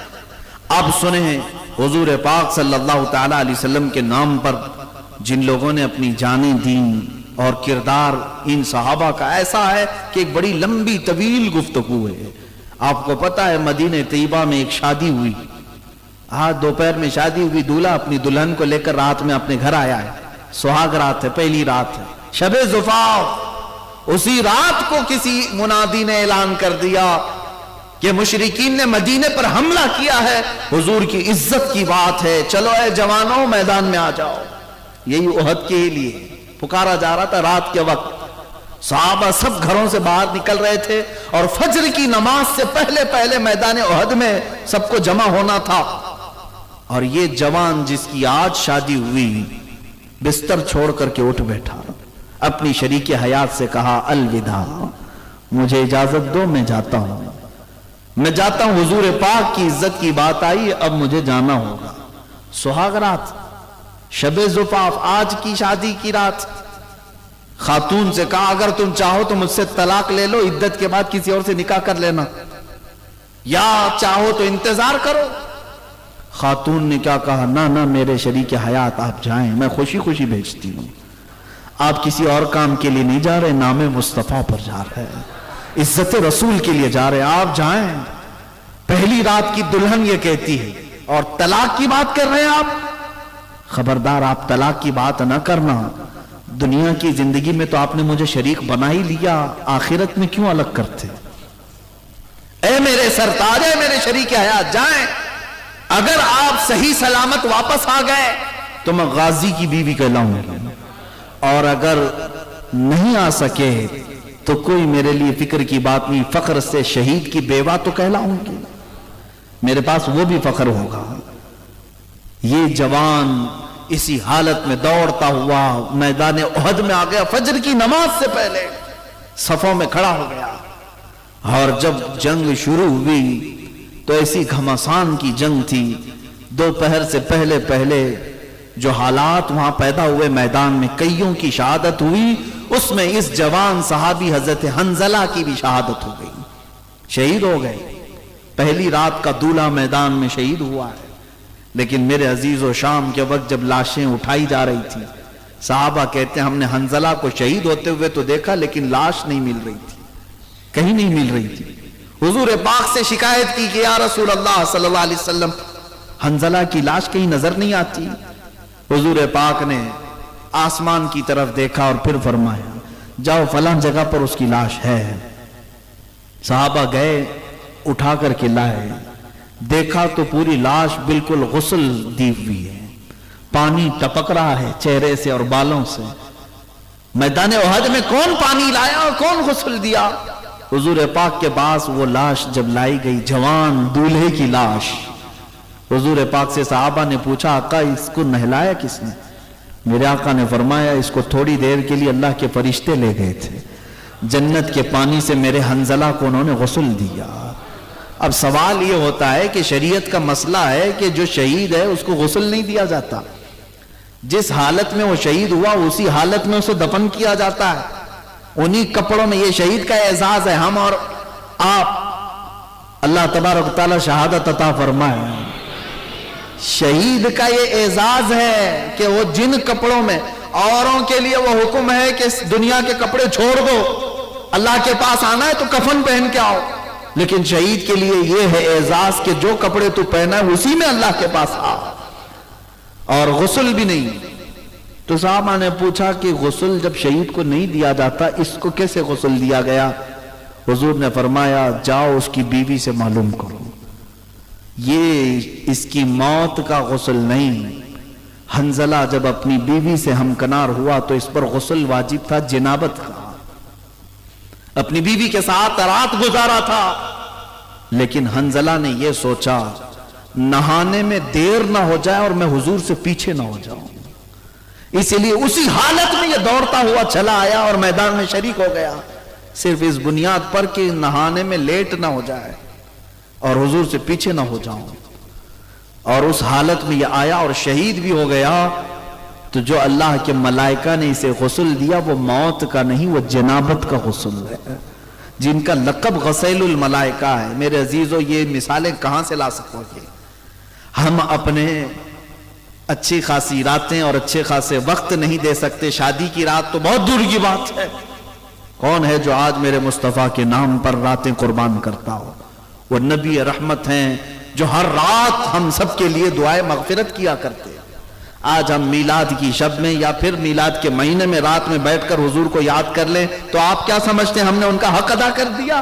اب سنیں, حضور پاک صلی اللہ تعالیٰ علیہ وسلم کے نام پر جن لوگوں نے اپنی جانیں دیں, اور کردار ان صحابہ کا ایسا ہے کہ ایک بڑی لمبی طویل گفتگو ہے. آپ کو پتہ ہے مدینہ طیبہ میں ایک شادی ہوئی, آج دوپہر میں شادی ہوئی, دولہا اپنی دلہن کو لے کر رات میں اپنے گھر آیا ہے. سہاگ رات ہے, پہلی رات ہے, شب زفاف. اسی رات کو کسی منادی نے اعلان کر دیا کہ مشرکین نے مدینے پر حملہ کیا ہے, حضور کی عزت کی بات ہے, چلو اے جوانوں میدان میں آ جاؤ. یہی احد کے لیے پکارا جا رہا تھا رات کے وقت. صحابہ سب گھروں سے باہر نکل رہے تھے اور فجر کی نماز سے پہلے پہلے میدان احد میں سب کو جمع ہونا تھا. اور یہ جوان جس کی آج شادی ہوئی بستر چھوڑ کر کے اٹھ بیٹھا, اپنی شریک حیات سے کہا الوداع, مجھے اجازت دو, میں جاتا ہوں, میں جاتا ہوں. حضور پاک کی عزت کی بات آئی, اب مجھے جانا ہوگا. سہاگ رات, شب زفاف, آج کی شادی کی رات. خاتون سے کہا اگر تم چاہو تو مجھ سے طلاق لے لو, عدت کے بعد کسی اور سے نکاح کر لینا, یا چاہو تو انتظار کرو. خاتون نے کیا کہا, نہ میرے شریک حیات آپ جائیں, میں خوشی خوشی بھیجتی ہوں. آپ کسی اور کام کے لیے نہیں جا رہے, نام مصطفیٰ پر جا رہے ہیں, عزت رسول کے لیے جا رہے ہیں, آپ جائیں. پہلی رات کی دلہن یہ کہتی ہے, اور طلاق کی بات کر رہے ہیں آپ. خبردار, آپ طلاق کی بات نہ کرنا. دنیا کی زندگی میں تو آپ نے مجھے شریک بنا ہی لیا, آخرت میں کیوں الگ کرتے. اے میرے سرتاج, اے میرے شریک حیات, جائیں. اگر آپ صحیح سلامت واپس آ گئے تو میں غازی کی بیوی کہلاؤں گا, اور اگر نہیں آ سکے تو کوئی میرے لیے فکر کی بات نہیں, فخر سے شہید کی بیوہ تو کہلاؤں گی, میرے پاس وہ بھی فخر ہوگا. یہ جوان اسی حالت میں دوڑتا ہوا میدان احد میں آ گیا، فجر کی نماز سے پہلے صفوں میں کھڑا ہو گیا، اور جب جنگ شروع ہوئی تو ایسی گھمسان کی جنگ تھی، دوپہر سے پہلے پہلے جو حالات وہاں پیدا ہوئے، میدان میں کئیوں کی شہادت ہوئی، اس میں اس جوان صحابی حضرت حنظلہ کی بھی شہادت ہو گئی، شہید ہو گئے۔ پہلی رات کا دولہا میدان میں شہید ہوا ہے، لیکن میرے عزیز و شام کے وقت جب لاشیں اٹھائی جا رہی تھی، صحابہ کہتے ہیں ہم نے حنظلہ کو شہید ہوتے ہوئے تو دیکھا لیکن لاش نہیں مل رہی تھی، کہیں نہیں مل رہی تھی۔ حضور پاک سے شکایت کی کہ یا رسول اللہ صلی اللہ علیہ وسلم، حنظلہ کی لاش کہیں نظر نہیں آتی۔ حضور پاک نے آسمان کی طرف دیکھا اور پھر فرمایا جاؤ فلاں جگہ پر اس کی لاش ہے۔ صحابہ گئے، اٹھا کر کے لائے، دیکھا تو پوری لاش بالکل غسل دی ہوئی ہے، پانی ٹپک رہا ہے چہرے سے اور بالوں سے۔ میدان احد میں کون پانی لایا اور کون غسل دیا؟ حضور پاک کے پاس وہ لاش جب لائی گئی، جوان دولہے کی لاش، حضور پاک سے صحابہ نے پوچھا آقا اس کو نہلایا کس نے؟ میرے آقا نے فرمایا اس کو تھوڑی دیر کے لیے اللہ کے فرشتے لے گئے تھے، جنت کے پانی سے میرے حنظلہ کو انہوں نے غسل دیا۔ اب سوال یہ ہوتا ہے کہ شریعت کا مسئلہ ہے کہ جو شہید ہے اس کو غسل نہیں دیا جاتا، جس حالت میں وہ شہید ہوا اسی حالت میں اسے دفن کیا جاتا ہے، انہی کپڑوں میں۔ یہ شہید کا اعزاز ہے، ہم اور آپ اللہ تبارک و تعالی شہادت عطا فرمائے۔ شہید کا یہ اعزاز ہے کہ وہ جن کپڑوں میں، اوروں کے لیے وہ حکم ہے کہ دنیا کے کپڑے چھوڑ دو، اللہ کے پاس آنا ہے تو کفن پہن کے آؤ، لیکن شہید کے لیے یہ ہے اعزاز کہ جو کپڑے تو پہنا ہے اسی میں اللہ کے پاس آ، اور غسل بھی نہیں۔ تو صحابہ نے پوچھا کہ غسل جب شہید کو نہیں دیا جاتا اس کو کیسے غسل دیا گیا؟ حضور نے فرمایا جاؤ اس کی بیوی سے معلوم کرو، یہ اس کی موت کا غسل نہیں۔ حنظلہ جب اپنی بیوی سے ہمکنار ہوا تو اس پر غسل واجب تھا جنابت کا، اپنی بیوی کے ساتھ رات گزارا تھا، لیکن حنظلہ نے یہ سوچا نہانے میں دیر نہ ہو جائے اور میں حضور سے پیچھے نہ ہو جاؤں، اسی لیے اسی حالت میں یہ دوڑتا ہوا چلا آیا اور میدان میں شریک ہو گیا، صرف اس بنیاد پر کہ نہانے میں لیٹ نہ ہو جائے اور حضور سے پیچھے نہ ہو جاؤں، اور اس حالت میں یہ آیا اور شہید بھی ہو گیا۔ تو جو اللہ کے ملائکہ نے اسے غسل دیا وہ موت کا نہیں، وہ جنابت کا غسل ہے، جن کا لقب غسیل الملائکہ ہے۔ میرے عزیزو یہ مثالیں کہاں سے لا سکو گے؟ ہم اپنے اچھی خاصی راتیں اور اچھے خاصے وقت نہیں دے سکتے، شادی کی رات تو بہت دور کی بات ہے۔ کون ہے جو آج میرے مصطفیٰ کے نام پر راتیں قربان کرتا ہو؟ وہ نبی رحمت ہیں جو ہر رات ہم سب کے لیے دعائے مغفرت کیا کرتے۔ آج ہم میلاد کی شب میں یا پھر میلاد کے مہینے میں رات میں بیٹھ کر حضور کو یاد کر لیں تو آپ کیا سمجھتے ہیں ہم نے ان کا حق ادا کر دیا؟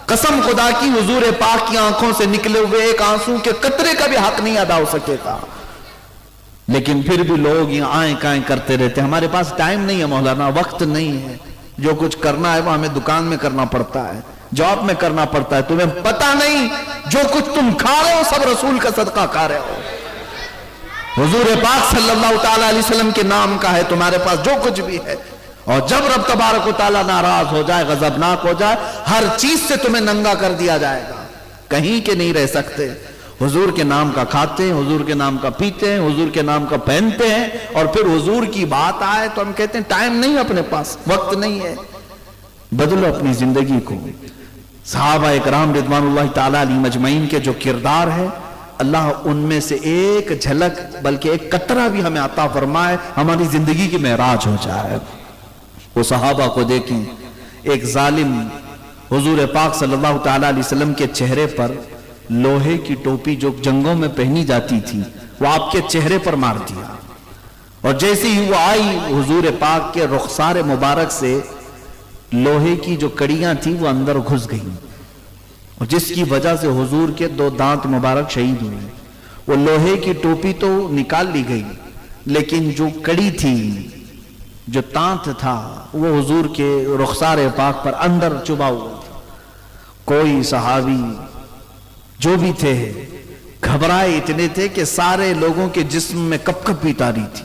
قسم خدا کی حضور پاک کی آنکھوں سے نکلے ہوئے ایک آنسو کے قطرے کا بھی حق نہیں ادا ہو سکے گا، لیکن پھر بھی لوگ یہ آئیں کائیں کرتے رہتے۔ ہمارے پاس ٹائم نہیں ہے مولانا، وقت نہیں ہے، جو کچھ کرنا ہے وہ ہمیں دکان میں کرنا پڑتا ہے، جاب میں کرنا پڑتا ہے، تمہیں پتہ نہیں جو کچھ تم کھا رہے ہو سب رسول کا صدقہ کھا رہے ہو، حضور پاک صلی اللہ تعالی علیہ وسلم کے نام کا ہے تمہارے پاس جو کچھ بھی ہے۔ اور جب رب تبارک و تعالیٰ ناراض ہو جائے، غضبناک ہو جائے، ہر چیز سے تمہیں ننگا کر دیا جائے گا، کہیں کے نہیں رہ سکتے۔ حضور کے نام کا کھاتے ہیں، حضور کے نام کا پیتے ہیں، حضور کے نام کا پہنتے ہیں، اور پھر حضور کی بات آئے تو ہم کہتے ہیں ٹائم نہیں اپنے پاس، وقت نہیں ہے۔ بدلو اپنی زندگی کو۔ صحابہ اکرام رضوان اللہ تعالیٰ علیہ مجمعین کے جو کردار ہے، اللہ ان میں سے ایک جھلک بلکہ ایک قطرہ بھی ہمیں عطا فرمائے، ہماری زندگی کی معراج ہو جائے۔ وہ صحابہ کو دیکھیں، ایک ظالم حضور پاک صلی اللہ تعالیٰ علیہ وسلم کے چہرے پر لوہے کی ٹوپی جو جنگوں میں پہنی جاتی تھی وہ آپ کے چہرے پر مار دیا، اور جیسے ہی وہ آئی حضور پاک کے رخسار مبارک سے لوہے کی جو کڑیاں تھی وہ اندر گھس گئیں، اور جس کی وجہ سے حضور کے 2 دانت مبارک شہید ہوئے۔ وہ لوہے کی ٹوپی تو نکال لی گئی، لیکن جو کڑی تھی، جو تانت تھا، وہ حضور کے رخسار پاک پر اندر چبھا ہوا تھا۔ کوئی صحابی جو بھی تھے گھبرائے اتنے تھے کہ سارے لوگوں کے جسم میں کپ کپی تاری تھی،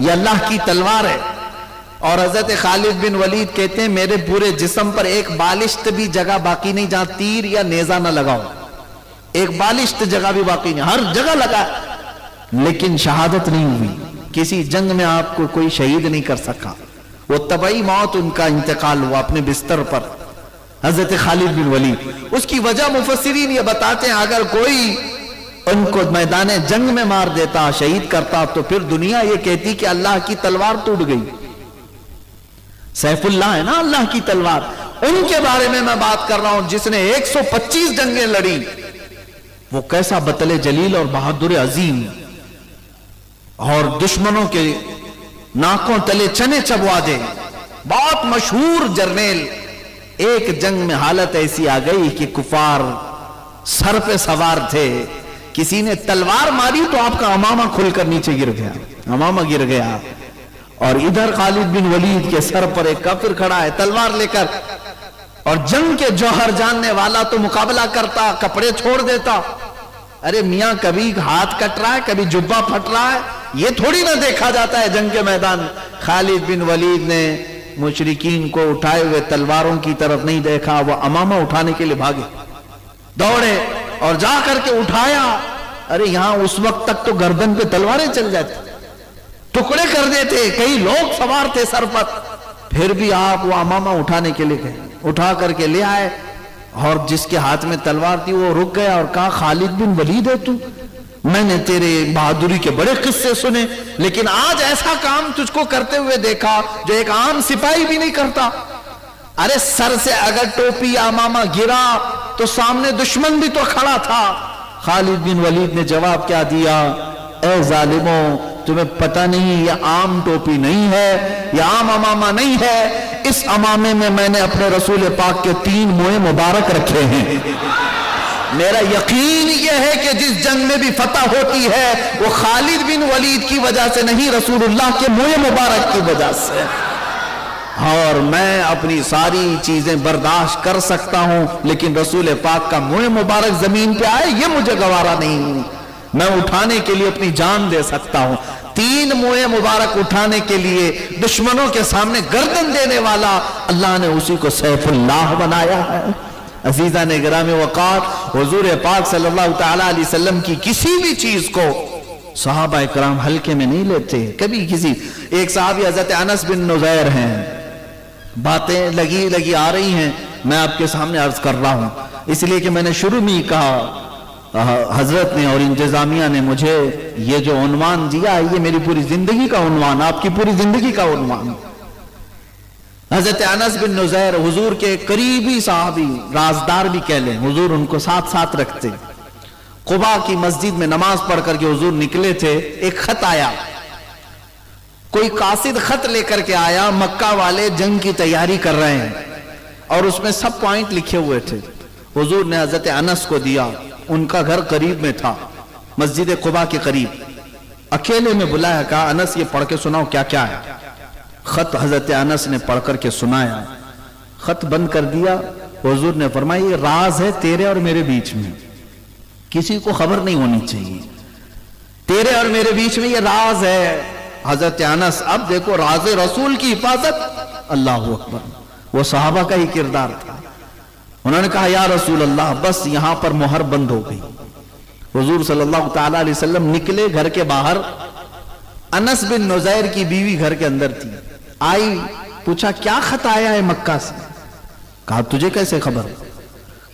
یہ اللہ کی تلوار ہے. اور حضرت خالد بن ولید کہتے ہیں میرے پورے جسم پر ایک بالشت بھی جگہ باقی نہیں جہاں تیر یا نیزہ نہ لگاؤ. ایک بالشت جگہ بھی باقی نہیں, ہر جگہ لگا, لیکن شہادت نہیں ہوئی. کسی جنگ میں آپ کو کوئی شہید نہیں کر سکا. وہ طبعی موت ان کا انتقال ہوا اپنے بستر پر, حضرت خالد بن ولید. اس کی وجہ مفسرین یہ بتاتے ہیں اگر کوئی ان کو میدان جنگ میں مار دیتا, شہید کرتا, تو پھر دنیا یہ کہتی کہ اللہ کی تلوار ٹوٹ گئی. سیف اللہ ہے نا اللہ کی تلوار. ان کے بارے میں بات کر رہا ہوں جس نے 125 جنگیں لڑی. وہ کیسا بطل جلیل اور بہادر عظیم, اور دشمنوں کے ناکوں تلے چنے چبوا دے, بہت مشہور جرنیل. ایک جنگ میں حالت ایسی آ گئی کہ کفار سر پہ سوار تھے, کسی نے تلوار ماری تو آپ کا امامہ کھل کر نیچے گر گیا, امامہ گر گیا. اور ادھر خالد بن ولید کے سر پر ایک کافر کھڑا ہے تلوار لے کر, اور جنگ کے جوہر جاننے والا تو مقابلہ کرتا, کپڑے چھوڑ دیتا. ارے میاں کبھی ہاتھ کٹ رہا ہے, کبھی جبہ پھٹ رہا ہے, یہ تھوڑی نہ دیکھا جاتا ہے جنگ کے میدان. خالد بن ولید نے مشرکین کو اٹھائے ہوئے تلواروں کی طرف نہیں دیکھا, وہ امامہ اٹھانے کے لیے بھاگے, دوڑے اور جا کر کے اٹھایا. ارے یہاں اس وقت تک تو گردن پہ تلواریں چل جاتی, ٹکڑے کر دیتے, کئی لوگ سوار تھے سر پر. پھر بھی آپ وہ امامہ اٹھانے کے لیے گئے, اٹھا کر کے لے آئے, اور جس کے ہاتھ میں تلوار تھی وہ رک گیا اور کہا خالد بن ولید ہے تو, میں نے تیرے بہادری کے بڑے قصے سنے, لیکن آج ایسا کام تجھ کو کرتے ہوئے دیکھا جو ایک عام سپاہی بھی نہیں کرتا. ارے سر سے اگر ٹوپی یا امامہ گرا تو سامنے دشمن بھی تو کھڑا تھا. خالد بن ولید نے جواب کیا دیا, اے ظالموں تمہیں پتہ نہیں یہ عام ٹوپی نہیں ہے, یہ عام امامہ نہیں ہے. اس امامے میں میں نے اپنے رسول پاک کے 3 موئے مبارک رکھے ہیں. میرا یقین یہ ہے کہ جس جنگ میں بھی فتح ہوتی ہے وہ خالد بن ولید کی وجہ سے نہیں, رسول اللہ کے موئے مبارک کی وجہ سے. اور میں اپنی ساری چیزیں برداشت کر سکتا ہوں, لیکن رسول پاک کا موئے مبارک زمین پہ آئے یہ مجھے گوارا نہیں. میں اٹھانے کے لیے اپنی جان دے سکتا ہوں. 3 موئے مبارک اٹھانے کے لیے دشمنوں کے سامنے گردن دینے والا اللہ نے اسی کو سیف اللہ بنایا ہے. عزیزان گرامی وقار, حضور پاک صلی اللہ تعالیٰ علیہ وسلم کی کسی بھی چیز کو صحابہ اکرام ہلکے میں نہیں لیتے کبھی. کسی ایک صحابی حضرت انس بن نزیر ہیں, باتیں لگی آ رہی ہیں, میں آپ کے سامنے عرض کر رہا ہوں اس لیے کہ میں نے شروع میں ہی کہا حضرت نے اور انتظامیہ نے مجھے یہ جو عنوان دیا ہے یہ میری پوری زندگی کا عنوان, آپ کی پوری زندگی کا عنوان. حضرت انس بن نزیر حضور کے قریبی صحابی, رازدار بھی کہہ لیں, حضور ان کو ساتھ رکھتے. قباء کی مسجد میں نماز پڑھ کر کے حضور نکلے تھے, ایک خط آیا, کوئی قاصد خط لے کر کے آیا, مکہ والے جنگ کی تیاری کر رہے ہیں اور اس میں سب پوائنٹ لکھے ہوئے تھے. حضور نے حضرت انس کو دیا, ان کا گھر قریب میں تھا, مسجد قباء کے قریب. اکیلے میں بلایا, کہا انس یہ پڑھ کے سناؤ کیا ہے. خط حضرت انس نے پڑھ کر کے سنایا, خط بند کر دیا. حضور نے فرمایا یہ راز ہے تیرے اور میرے بیچ میں, کسی کو خبر نہیں ہونی چاہیے, تیرے اور میرے بیچ میں یہ راز ہے. حضرت انس, اب دیکھو راز رسول کی حفاظت, اللہ اکبر, وہ صحابہ کا ہی کردار تھا. انہوں نے کہا یا رسول اللہ بس یہاں پر مہر بند ہو گئی. حضور صلی اللہ تعالیٰ علیہ وسلم نکلے گھر کے باہر, انس بن نزیر کی بیوی گھر کے اندر تھی, آئی, پوچھا کیا خط آیا ہے مکہ سے. کہا تجھے کیسے خبر,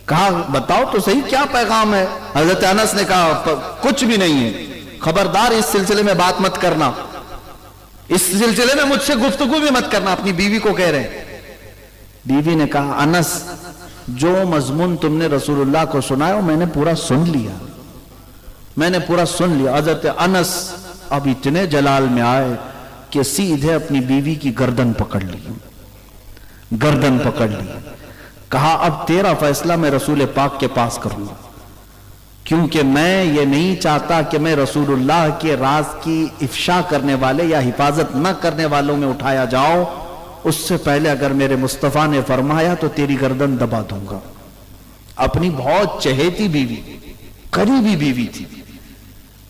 کہا بتاؤ تو صحیح کیا پیغام ہے. حضرت انس نے کہا کچھ بھی نہیں ہے, خبردار اس سلسلے میں بات مت کرنا, اس سلسلے میں مجھ سے گفتگو بھی مت کرنا. اپنی بیوی کو کہہ رہے ہیں. بیوی نے کہا انس جو مضمون تم نے رسول اللہ کو سنایا میں نے پورا سن لیا. حضرت انس اب اتنے جلال میں آئے کہ سیدھے اپنی بیوی کی گردن پکڑ لی. کہا اب تیرا فیصلہ میں رسول پاک کے پاس کروں گا, کیونکہ میں یہ نہیں چاہتا کہ میں رسول اللہ کے راز کی افشا کرنے والے یا حفاظت نہ کرنے والوں میں اٹھایا جاؤں. اس سے پہلے اگر میرے مصطفیٰ نے فرمایا تو تیری گردن دبا دوں گا. اپنی بہت چہیتی بیوی, قریبی بیوی تھی,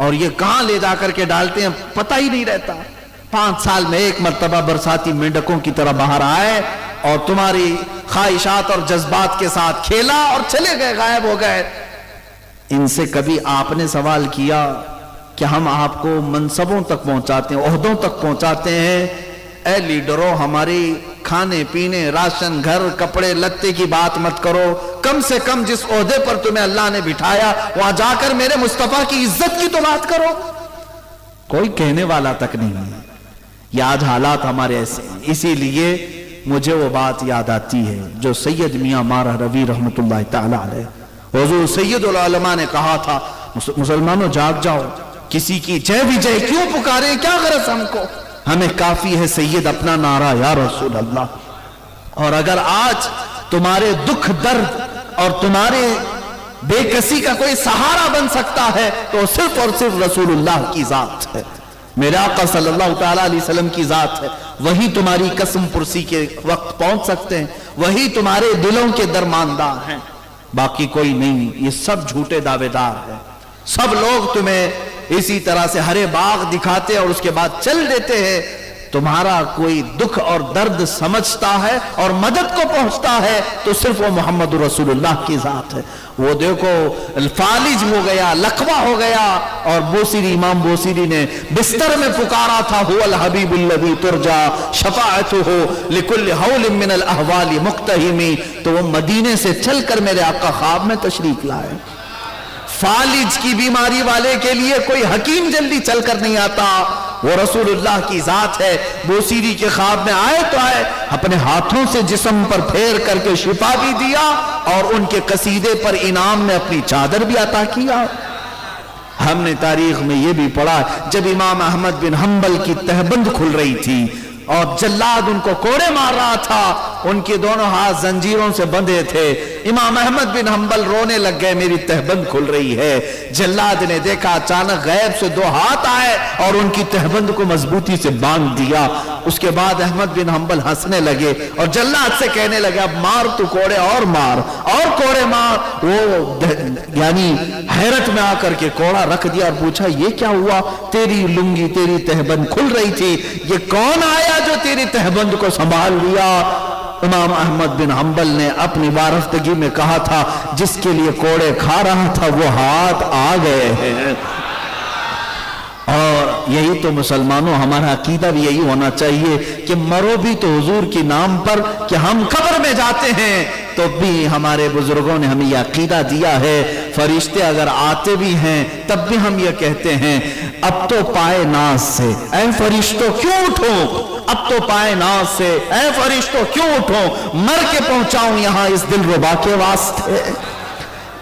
اور یہ کہاں لے جا کر کے ڈالتے ہیں پتہ ہی نہیں رہتا. 5 سال میں ایک مرتبہ برساتی مینڈکوں کی طرح باہر آئے اور تمہاری خواہشات اور جذبات کے ساتھ کھیلا اور چلے گئے، غائب ہو گئے. ان سے کبھی آپ نے سوال کیا کہ ہم آپ کو منصبوں تک پہنچاتے ہیں، عہدوں تک پہنچاتے ہیں، اے لیڈروں ہماری کھانے پینے، راشن، گھر، کپڑے لتے کی بات مت کرو، کم سے کم جس عہدے پر تمہیں اللہ نے بٹھایا وہاں جا کر میرے مصطفیٰ کی عزت کی تو بات کرو. کوئی کہنے والا تک نہیں ہے. یہ آج حالات ہمارے ایسے ہیں. اسی لیے مجھے وہ بات یاد آتی ہے جو سید میاں مارہ روی رحمت اللہ تعالی علیہ، حضور سید العلماء نے کہا تھا، مسلمانوں جاگ جاؤ، کسی کی جے بھی جے کیوں پکارے، کیا غرض ہم کو، ہمیں کافی ہے سید اپنا نعرہ یا رسول اللہ. اور اگر آج تمہارے دکھ درد اور تمہارے بے کسی کا کوئی سہارا بن سکتا ہے تو صرف اور صرف رسول اللہ کی ذات ہے، میرے آقا صلی اللہ تعالیٰ علیہ وسلم کی ذات ہے. وہی تمہاری قسم پرسی کے وقت پہنچ سکتے ہیں، وہی تمہارے دلوں کے درماندار ہیں، باقی کوئی نہیں. یہ سب جھوٹے دعوے دار ہیں. سب لوگ تمہیں اسی طرح سے ہرے باغ دکھاتے اور اس کے بعد چل دیتے ہیں. تمہارا کوئی دکھ اور درد سمجھتا ہے اور مدد کو پہنچتا ہے تو صرف وہ محمد رسول اللہ کی ذات ہے. وہ دیکھو فالج ہو گیا، لقوہ ہو گیا، اور بوسیری امام بوسیری نے بستر میں پکارا تھا هو الحبیب الذی ترجا شفاعتہ لکل حول من الاحوال مقتحمی، تو وہ مدینے سے چل کر میرے آقا خواب میں تشریف لائے. فالج کی بیماری والے کے لیے کوئی حکیم جلدی چل کر نہیں آتا، وہ رسول اللہ کی ذات ہے. بوسیری کے خواب میں آئے تو آئے، اپنے ہاتھوں سے جسم پر پھیر کر کے شفا بھی دیا اور ان کے قصیدے پر انعام میں اپنی چادر بھی عطا کیا. ہم نے تاریخ میں یہ بھی پڑھا جب امام احمد بن حنبل کی تہبند کھل رہی تھی اور جلاد ان کو کوڑے مار رہا تھا، ان کے دونوں ہاتھ زنجیروں سے بندھے تھے، امام احمد بن حنبل رونے لگ گئے میری تہبند کھل رہی ہے. جلاد نے دیکھا اچانک غیب سے 2 ہاتھ آئے اور ان کی تہبند کو مضبوطی سے باندھ دیا. اس کے بعد احمد بن حنبل ہنسنے لگے اور جلاد سے کہنے لگے اب مار تو کوڑے اور مار اور کوڑے مار. وہ یعنی حیرت میں آ کر کے کوڑا رکھ دیا اور پوچھا یہ کیا ہوا، تیری لنگی تیری تہبند کھل رہی تھی، یہ کون آیا جو تیری تہبند کو سنبھال لیا؟ امام احمد بن حنبل نے اپنی وارفتگی میں کہا تھا جس کے لیے کوڑے کھا رہا تھا وہ ہاتھ آ گئے ہیں. اور یہی تو مسلمانوں ہمارا عقیدہ بھی یہی ہونا چاہیے کہ مرو بھی تو حضور کے نام پر، کہ ہم قبر میں جاتے ہیں تو بھی ہمارے بزرگوں نے ہمیں یہ عقیدہ دیا ہے. فرشتے اگر آتے بھی ہیں تب بھی ہم یہ کہتے ہیں اب تو پائے ناز سے اے فرشتوں کیوں اٹھو، اب تو پائے ناز سے اے فرشتوں کیوں اٹھو، مر کے پہنچاؤں یہاں اس دل ربا کے واسطے.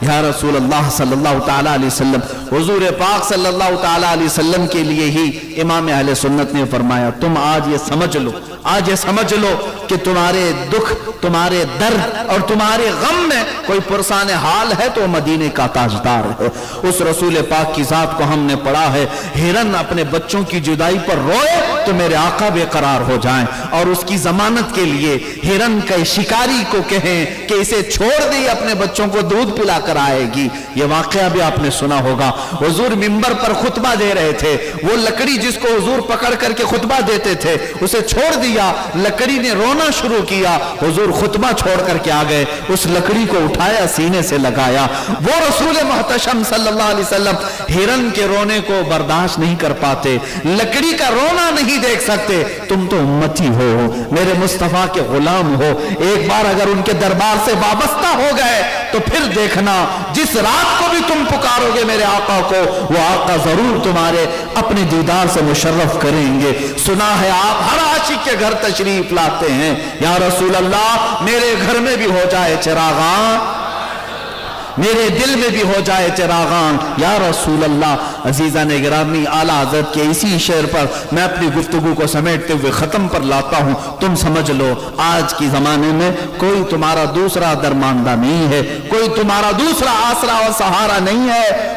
یا رسول اللہ صلی اللہ تعالیٰ علیہ وسلم، حضور پاک صلی اللہ تعالیٰ علیہ وسلم کے لیے ہی امام اہل سنت نے فرمایا تم آج یہ سمجھ لو، آج یہ سمجھ لو کہ تمہارے دکھ، تمہارے درد اور تمہارے غم میں کوئی پرسان حال ہے تو مدینے کا تاجدار ہے. اس رسول پاک کی ذات کو ہم نے پڑھا ہے، ہرن اپنے بچوں کی جدائی پر روئے تو میرے آقا بے قرار ہو جائیں، اور اس کی ضمانت کے لیے ہرن کے شکاری کو کہیں کہ اسے چھوڑ دے اپنے بچوں کو دودھ پلا کر آئے گی. یہ واقعہ بھی آپ نے سنا ہوگا. حضور منبر پر خطبہ دے رہے تھے، وہ لکڑی جس کو حضور پکڑ کر کے خطبہ دیتے تھے اسے چھوڑ دیا، لکڑی نے رونا شروع کیا، حضور خطبہ چھوڑ کر کے آ گئے، اس لکڑی کو اٹھایا سینے سے لگایا. وہ رسول محتشم صلی اللہ علیہ وسلم ہرن کے رونے کو برداشت نہیں کر پاتے، لکڑی کا رونا نہیں دیکھ سکتے. تم تو امتی ہو، میرے مصطفیٰ کے غلام ہو، ایک بار اگر ان کے دربار سے وابستہ ہو گئے تو پھر دیکھنا جس رات کو بھی تم پکارو گے میرے آقا کو، وہ آقا ضرور تمہارے اپنے دیدار سے مشرف کریں گے. سنا ہے آپ ہر عاشق کے گھر تشریف لاتے ہیں، یا رسول اللہ میرے گھر میں بھی ہو جائے چراغاں، میرے دل میں بھی ہو جائے چراغاں یا رسول اللہ. عزیزان گرامی، اعلیٰ حضرت کے اسی شعر پر میں اپنی گفتگو کو سمیٹتے ہوئے ختم پر لاتا ہوں. تم سمجھ لو آج کی زمانے میں کوئی تمہارا دوسرا درماندہ نہیں ہے، کوئی تمہارا دوسرا آسرا اور سہارا نہیں ہے.